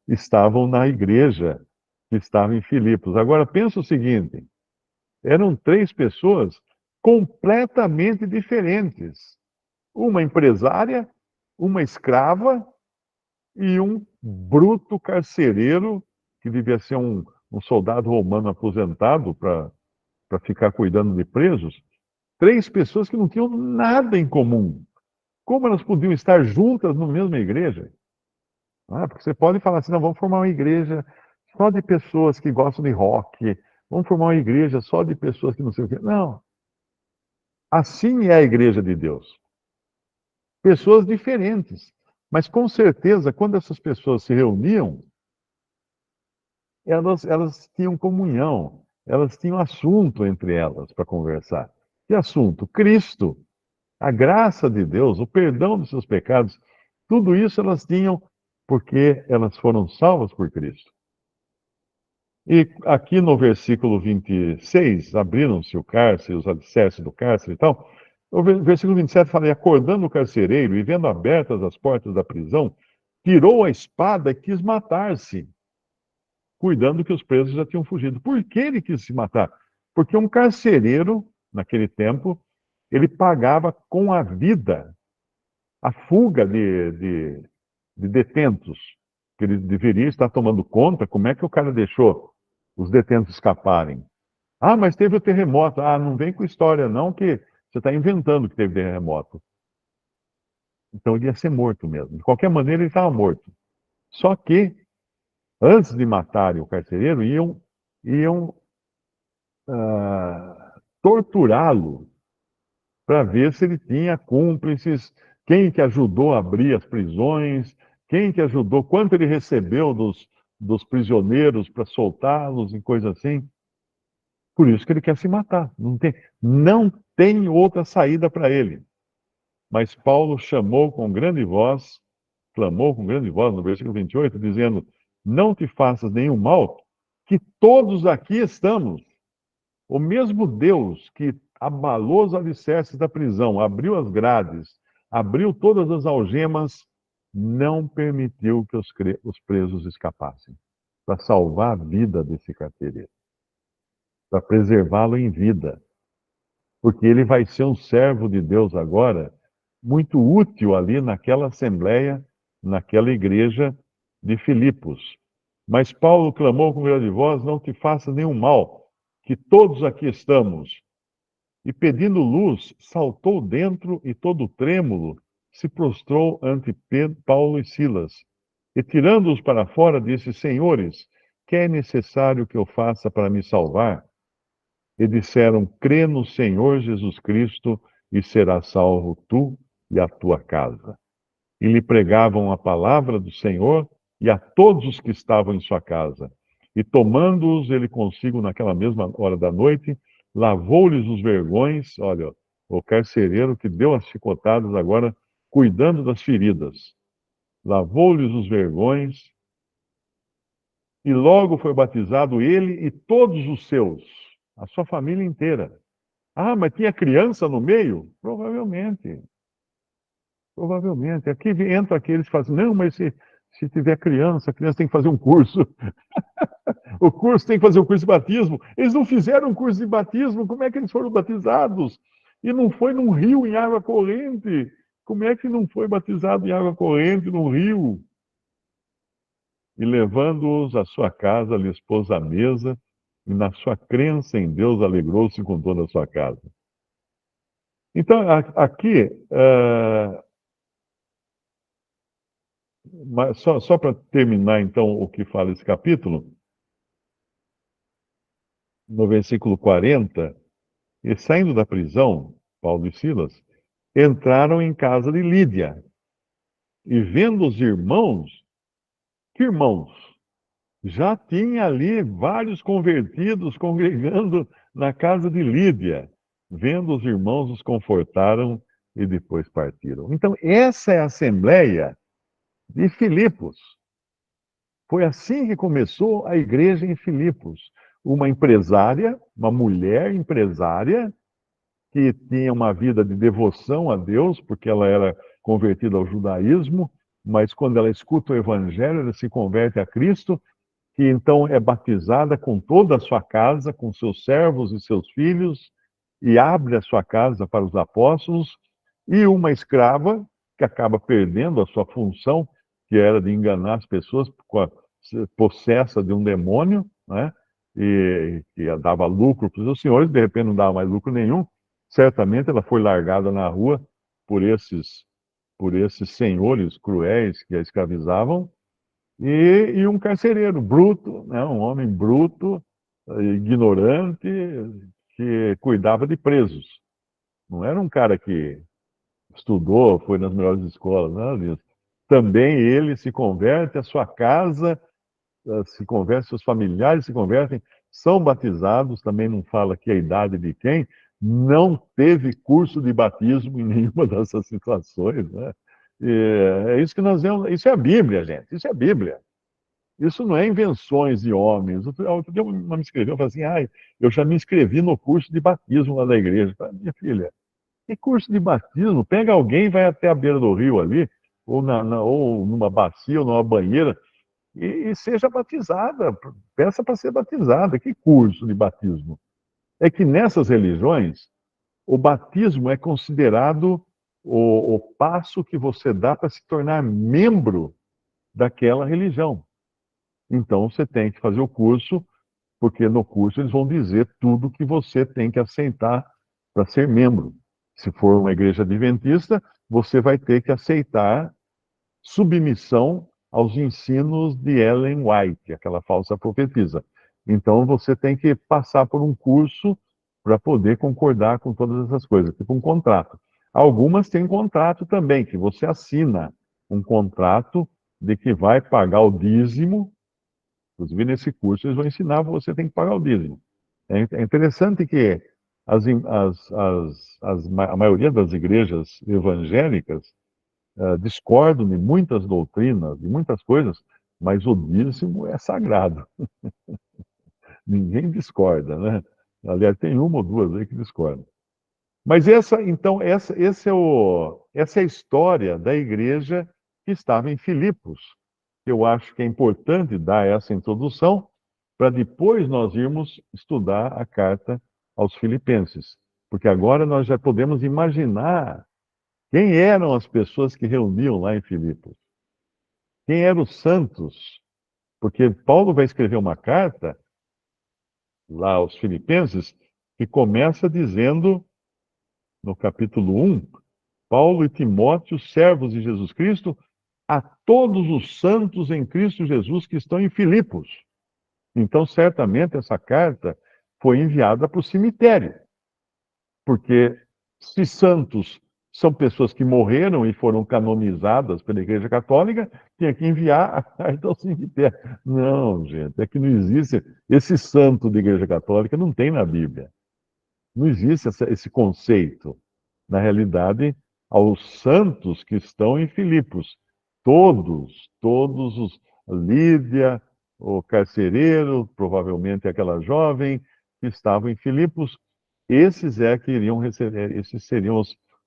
estavam na igreja que estava em Filipos. Agora, pensa o seguinte: eram três pessoas completamente diferentes. Uma empresária, uma escrava e um bruto carcereiro, que devia ser um soldado romano aposentado para ficar cuidando de presos. Três pessoas que não tinham nada em comum. Como elas podiam estar juntas na mesma igreja? Porque você pode falar assim, não, vamos formar uma igreja só de pessoas que gostam de rock, vamos formar uma igreja só de pessoas que não sei o quê. Não. Assim é a igreja de Deus. Pessoas diferentes. Mas com certeza, quando essas pessoas se reuniam, elas tinham comunhão, elas tinham assunto entre elas para conversar. Que assunto? Cristo, a graça de Deus, o perdão dos seus pecados, tudo isso elas tinham porque elas foram salvas por Cristo. E aqui no versículo 26, abriram-se o cárcere, os alicerces do cárcere e tal. O versículo 27 fala: e acordando o carcereiro e vendo abertas as portas da prisão, tirou a espada e quis matar-se, cuidando que os presos já tinham fugido. Por que ele quis se matar? Porque um carcereiro, naquele tempo, ele pagava com a vida a fuga de detentos, que ele deveria estar tomando conta. Como é que o cara deixou os detentos escaparem? Ah, mas teve o terremoto. Ah, não vem com história não, que você está inventando que teve terremoto. Então ele ia ser morto mesmo. De qualquer maneira, ele estava morto. Só que, antes de matarem o carcereiro, iam torturá-lo para ver se ele tinha cúmplices, quem que ajudou a abrir as prisões, quem que ajudou, quanto ele recebeu dos prisioneiros para soltá-los e coisa assim. Por isso que ele quer se matar. Não tem outra saída para ele. Mas Paulo chamou com grande voz, clamou com grande voz, no versículo 28, dizendo: não te faças nenhum mal, que todos aqui estamos. O mesmo Deus que abalou os alicerces da prisão, abriu as grades, abriu todas as algemas, não permitiu que os presos escapassem, para salvar a vida desse carcereiro, para preservá-lo em vida. Porque ele vai ser um servo de Deus agora, muito útil ali naquela assembleia, naquela igreja de Filipos. Mas Paulo clamou com grande voz: não te faça nenhum mal, que todos aqui estamos. E pedindo luz, saltou dentro e todo trêmulo se prostrou ante Paulo e Silas. E tirando-os para fora, disse: Senhores, que é necessário que eu faça para me salvar? e disseram: crê no Senhor Jesus Cristo e serás salvo tu e a tua casa. E lhe pregavam a palavra do Senhor e a todos os que estavam em sua casa. E tomando-os ele consigo naquela mesma hora da noite, lavou-lhes os vergões. Olha, o carcereiro que deu as chicotadas agora, cuidando das feridas. Lavou-lhes os vergões, e logo foi batizado ele e todos os seus, a sua família inteira. Ah, mas tinha criança no meio? Provavelmente. Provavelmente. Aqui entra aqueles que fazem, não, mas se tiver criança, a criança tem que fazer um curso. O curso tem que fazer o curso de batismo. Eles não fizeram o curso de batismo, como é que eles foram batizados? E não foi num rio em água corrente. Como é que não foi batizado em água corrente num rio? E levando-os à sua casa, lhes pôs à mesa, e na sua crença em Deus alegrou-se com toda a sua casa. Então, aqui, só para terminar, então, o que fala esse capítulo, no versículo 40, e saindo da prisão, Paulo e Silas, entraram em casa de Lídia, e vendo os irmãos, que irmãos? Já tinha ali vários convertidos congregando na casa de Lídia. Vendo os irmãos, os confortaram e depois partiram. Então, essa é a assembleia de Filipos. Foi assim que começou a igreja em Filipos. Uma empresária, uma mulher empresária, que tinha uma vida de devoção a Deus, porque ela era convertida ao judaísmo, mas quando ela escuta o evangelho, ela se converte a Cristo, que então é batizada com toda a sua casa, com seus servos e seus filhos, e abre a sua casa para os apóstolos, e uma escrava, que acaba perdendo a sua função, que era de enganar as pessoas, possessa de um demônio, né? E que dava lucro para os seus senhores, de repente não dava mais lucro nenhum. Certamente ela foi largada na rua por esses senhores cruéis que a escravizavam, e um carcereiro bruto, né? Um homem bruto, ignorante, que cuidava de presos. Não era um cara que estudou, foi nas melhores escolas, nada disso. Também ele se converte, a sua casa se converte, seus familiares se convertem, são batizados, também não fala aqui a idade de quem, não teve curso de batismo em nenhuma dessas situações, né? É isso que nós vemos, isso é a Bíblia, gente, isso é a Bíblia. Isso não é invenções de homens. Outro dia uma me escreveu e falou assim: eu já me inscrevi no curso de batismo lá da igreja. Falei, minha filha, que curso de batismo? Pega alguém, vai até a beira do rio ali, ou numa bacia, ou numa banheira, e seja batizada. Peça para ser batizada. Que curso de batismo? É que nessas religiões, o batismo é considerado o passo que você dá para se tornar membro daquela religião. Então você tem que fazer o curso, porque no curso eles vão dizer tudo que você tem que aceitar para ser membro. Se for uma igreja adventista, você vai ter que aceitar submissão aos ensinos de Ellen White, aquela falsa profetisa. Então você tem que passar por um curso para poder concordar com todas essas coisas, tipo um contrato. Algumas têm contrato também, que você assina um contrato de que vai pagar o dízimo. Inclusive, nesse curso, eles vão ensinar que você tem que pagar o dízimo. É interessante que a maioria das igrejas evangélicas discordam de muitas doutrinas, de muitas coisas, mas o dízimo é sagrado. Ninguém discorda, né? Aliás, tem uma ou duas aí que discordam. Mas essa é a história da igreja que estava em Filipos. Eu acho que é importante dar essa introdução para depois nós irmos estudar a carta aos Filipenses. Porque agora nós já podemos imaginar quem eram as pessoas que reuniam lá em Filipos. Quem eram os santos? Porque Paulo vai escrever uma carta lá aos Filipenses que começa dizendo, no capítulo 1, Paulo e Timóteo, servos de Jesus Cristo, a todos os santos em Cristo Jesus que estão em Filipos. Então, certamente, essa carta foi enviada para o cemitério. Porque se santos são pessoas que morreram e foram canonizadas pela Igreja Católica, tinha que enviar a carta ao cemitério. Não, gente, é que não existe. Esse santo da Igreja Católica não tem na Bíblia. Não existe esse conceito. Na realidade, aos santos que estão em Filipos, todos os Lídia, o carcereiro, provavelmente aquela jovem que estavam em Filipos, esses é que iriam receber, esses seriam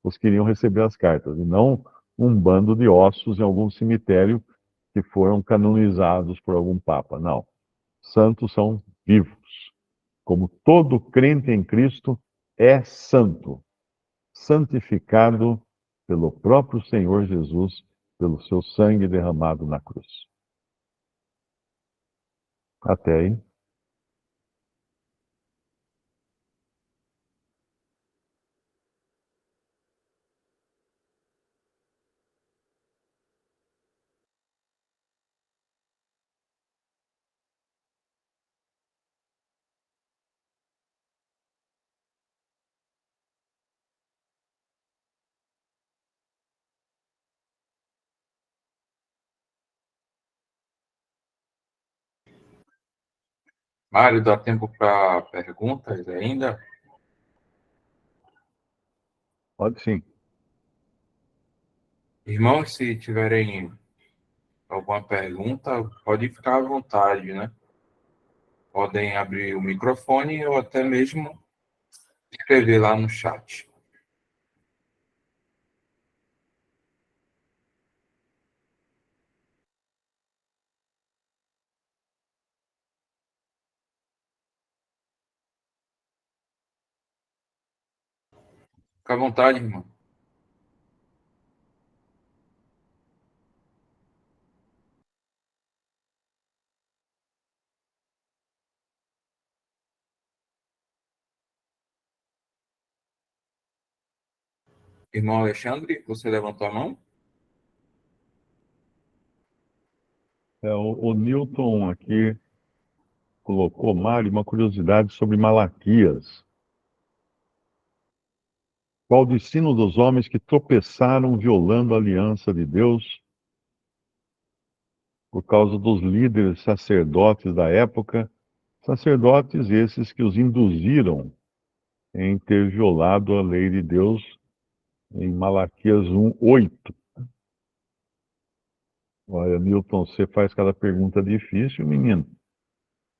os que iriam receber as cartas, e não um bando de ossos em algum cemitério que foram canonizados por algum papa. Não. Santos são vivos. Como todo crente em Cristo é santo, santificado pelo próprio Senhor Jesus, pelo seu sangue derramado na cruz. Até aí. Mário, dá tempo para perguntas ainda? Pode sim. Irmãos, se tiverem alguma pergunta, pode ficar à vontade, né? Podem abrir o microfone ou até mesmo escrever lá no chat. Fica à vontade, irmão. Irmão Alexandre, você levantou a mão? O Newton aqui colocou, Mário, uma curiosidade sobre Malaquias. Qual o destino dos homens que tropeçaram violando a aliança de Deus por causa dos líderes sacerdotes da época, sacerdotes esses que os induziram em ter violado a lei de Deus em Malaquias 1:8. Olha, Milton, você faz cada pergunta difícil, menino.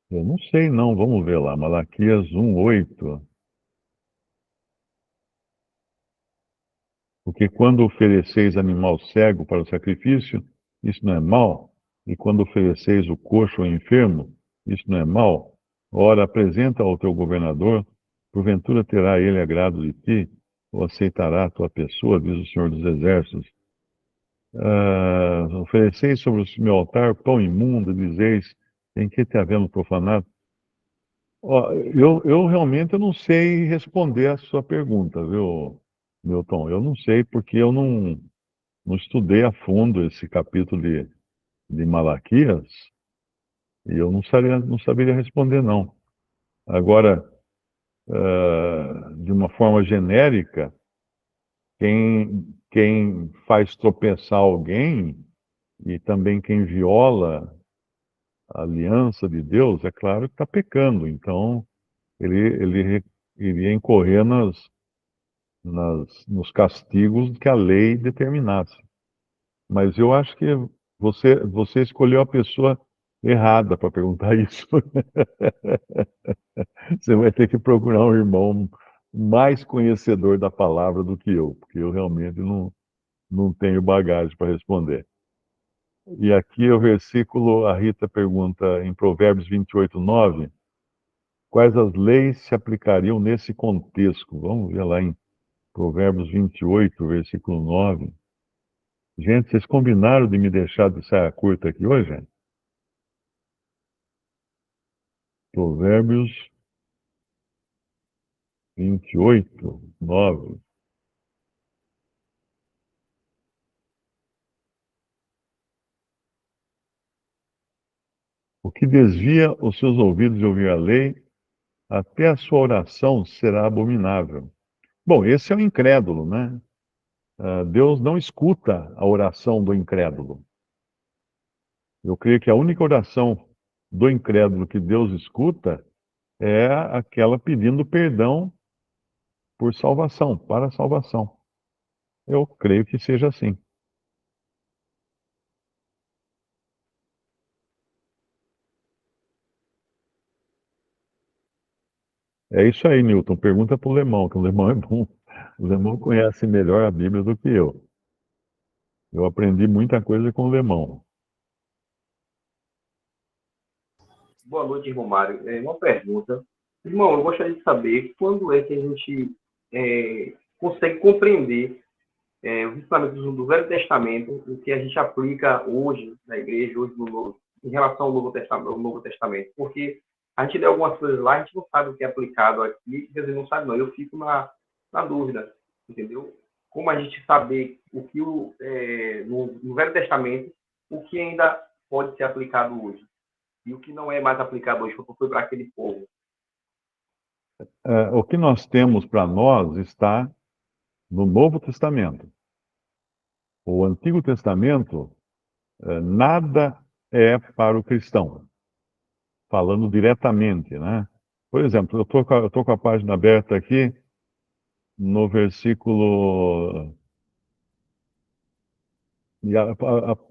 Eu não sei, não. Vamos ver lá. Malaquias 1:8. Porque quando ofereceis animal cego para o sacrifício, isso não é mal. E quando ofereceis o coxo ao enfermo, isso não é mal. Ora, apresenta ao teu governador, porventura terá ele agrado de ti, ou aceitará a tua pessoa, diz o Senhor dos Exércitos. Ofereceis sobre o meu altar pão imundo, dizeis, em que te havemos profanado? Ó, eu realmente não sei responder a sua pergunta, viu, Milton? Eu não sei porque eu não estudei a fundo esse capítulo de Malaquias e eu não saberia responder, não. Agora, de uma forma genérica, quem faz tropeçar alguém e também quem viola a aliança de Deus, é claro que está pecando. Então, ele iria incorrer nos castigos que a lei determinasse. Mas eu acho que você escolheu a pessoa errada para perguntar isso. Você vai ter que procurar um irmão mais conhecedor da palavra do que eu, porque eu realmente não tenho bagagem para responder. E aqui o versículo, a Rita pergunta em Provérbios 28:9, quais as leis se aplicariam nesse contexto? Vamos ver lá em Provérbios 28, versículo 9. Gente, vocês combinaram de me deixar de saia curta aqui hoje? Provérbios 28:9. O que desvia os seus ouvidos de ouvir a lei, até a sua oração será abominável. Bom, esse é o incrédulo, né? Deus não escuta a oração do incrédulo. Eu creio que a única oração do incrédulo que Deus escuta é aquela pedindo perdão por salvação, para a salvação. Eu creio que seja assim. É isso aí, Newton. Pergunta para o Lemão, que o Lemão é bom. O Lemão conhece melhor a Bíblia do que eu. Eu aprendi muita coisa com o Lemão. Boa noite, irmão Mário. Uma pergunta. Irmão, eu gostaria de saber quando é que a gente consegue compreender os ensinamentos do Velho Testamento, o que a gente aplica hoje na igreja, hoje no Novo, em relação ao Novo Testamento. Porque a gente lê algumas coisas lá, a gente não sabe o que é aplicado aqui, quer dizer, não sabe não. Eu fico na dúvida, entendeu? Como a gente saber o que no Velho Testamento, o que ainda pode ser aplicado hoje e o que não é mais aplicado hoje, porque foi para aquele povo. O que nós temos para nós está no Novo Testamento. O Antigo Testamento, nada é para o cristão, falando diretamente, né? Por exemplo, eu tô com a página aberta aqui, no versículo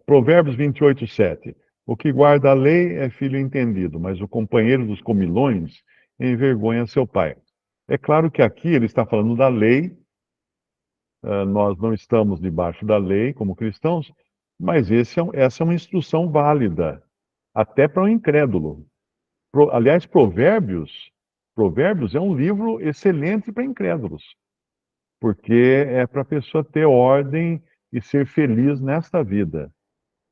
Provérbios 28:7. O que guarda a lei é filho entendido, mas o companheiro dos comilões envergonha seu pai. É claro que aqui ele está falando da lei, nós não estamos debaixo da lei como cristãos, mas essa é uma instrução válida, até para um incrédulo. Aliás, Provérbios é um livro excelente para incrédulos, porque é para a pessoa ter ordem e ser feliz nesta vida.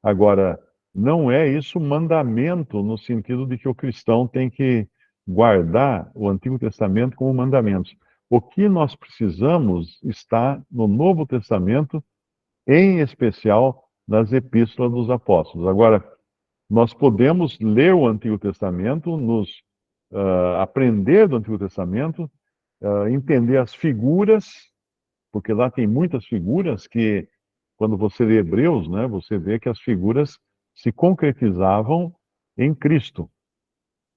Agora, não é isso mandamento no sentido de que o cristão tem que guardar o Antigo Testamento como mandamentos. O que nós precisamos está no Novo Testamento, em especial nas Epístolas dos Apóstolos. Agora, nós podemos ler o Antigo Testamento, aprender do Antigo Testamento, entender as figuras, porque lá tem muitas figuras que, quando você lê Hebreus, né, você vê que as figuras se concretizavam em Cristo.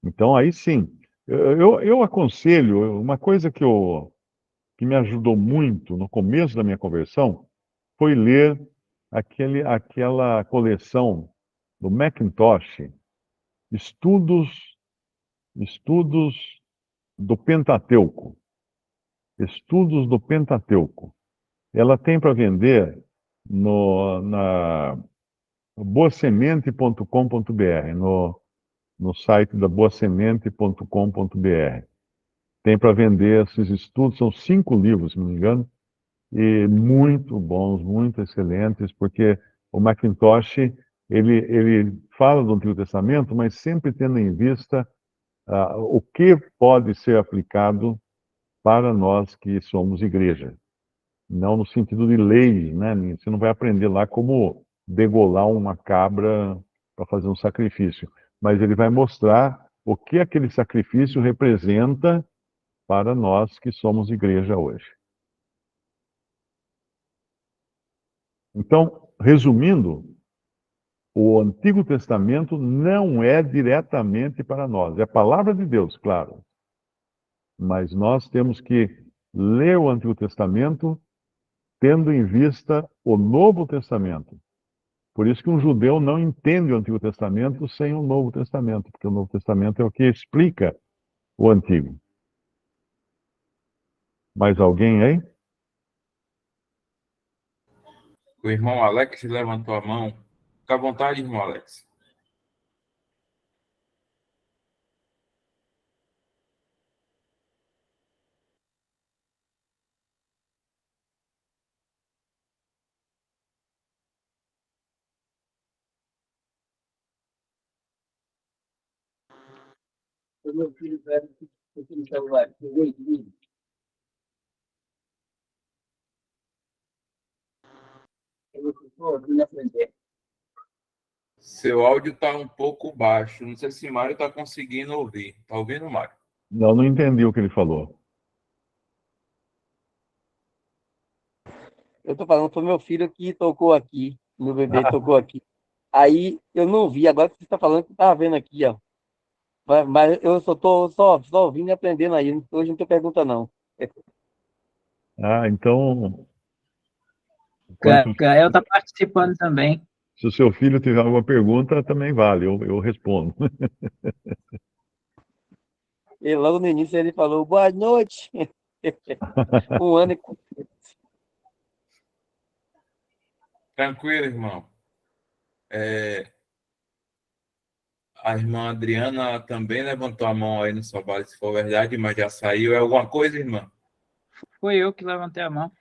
Então, aí sim, eu aconselho, uma coisa que me ajudou muito no começo da minha conversão foi ler aquela coleção do Macintosh, Estudos, Estudos do Pentateuco. Estudos do Pentateuco. Ela tem para vender na boasemente.com.br, no site da boasemente.com.br. Tem para vender esses estudos, são 5 livros, se não me engano, e muito bons, muito excelentes, porque o Macintosh, ele fala do Antigo Testamento, mas sempre tendo em vista o que pode ser aplicado para nós que somos igreja. Não no sentido de leis, né? Você não vai aprender lá como degolar uma cabra para fazer um sacrifício, mas ele vai mostrar o que aquele sacrifício representa para nós que somos igreja hoje. Então, resumindo, o Antigo Testamento não é diretamente para nós, é a palavra de Deus, claro, mas nós temos que ler o Antigo Testamento tendo em vista o Novo Testamento. Por isso que um judeu não entende o Antigo Testamento sem o Novo Testamento, porque o Novo Testamento é o que explica o Antigo. Mais alguém aí? O irmão Alex levantou a mão. Fica à vontade, irmão Alex. O meu filho velho aqui no celular, pegou de mim. Eu estou aqui na frente. Seu áudio está um pouco baixo. Não sei se o Mário está conseguindo ouvir. Está ouvindo, Mário? Não, não entendi o que ele falou. Eu tô falando, foi meu filho que tocou aqui. Meu bebê tocou aqui. Aí eu não vi, agora que você está falando que eu tava vendo aqui, ó. Mas eu só tô só ouvindo e aprendendo aí. Hoje não tem pergunta, não. Ah, então, enquanto, Gael está participando também. se o seu filho tiver alguma pergunta, também vale, eu respondo. E logo no início ele falou, boa noite. Um ano e... Tranquilo, irmão. A irmã Adriana também levantou a mão aí no só vale se for verdade, mas já saiu. É alguma coisa, irmã? Foi eu que levantei a mão.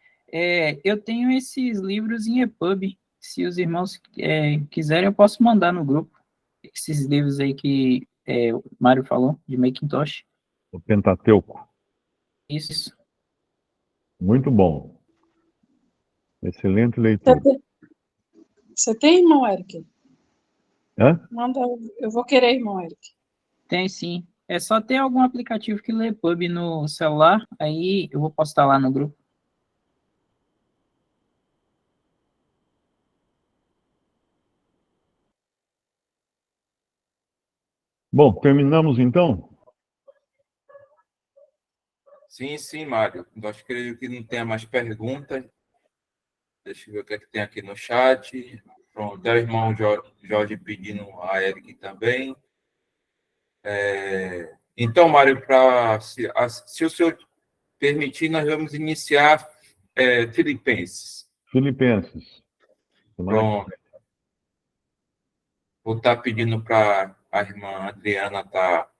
Eu tenho esses livros em EPUB. Se os irmãos quiserem, eu posso mandar no grupo. Esses livros aí que o Mário falou, de Macintosh. O Pentateuco. Isso. Muito bom. Excelente leitura. Você tem, irmão Eric? Hã? Manda, eu vou querer, irmão Eric. Tem sim. É só ter algum aplicativo que lê EPUB no celular, aí eu vou postar lá no grupo. Bom, terminamos então? Sim, Mário. Nós creio que não tenha mais perguntas. Deixa eu ver o que é que tem aqui no chat. Pronto, é o irmão Jorge pedindo a Eric também. Então, Mário, se o senhor permitir, nós vamos iniciar Filipenses. Filipenses. Pronto. Vou estar pedindo para a irmã Adriana estar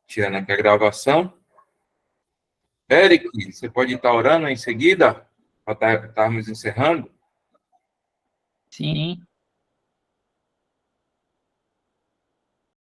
tirando aqui a gravação. Eric, você pode estar orando em seguida, para estarmos encerrando? Sim.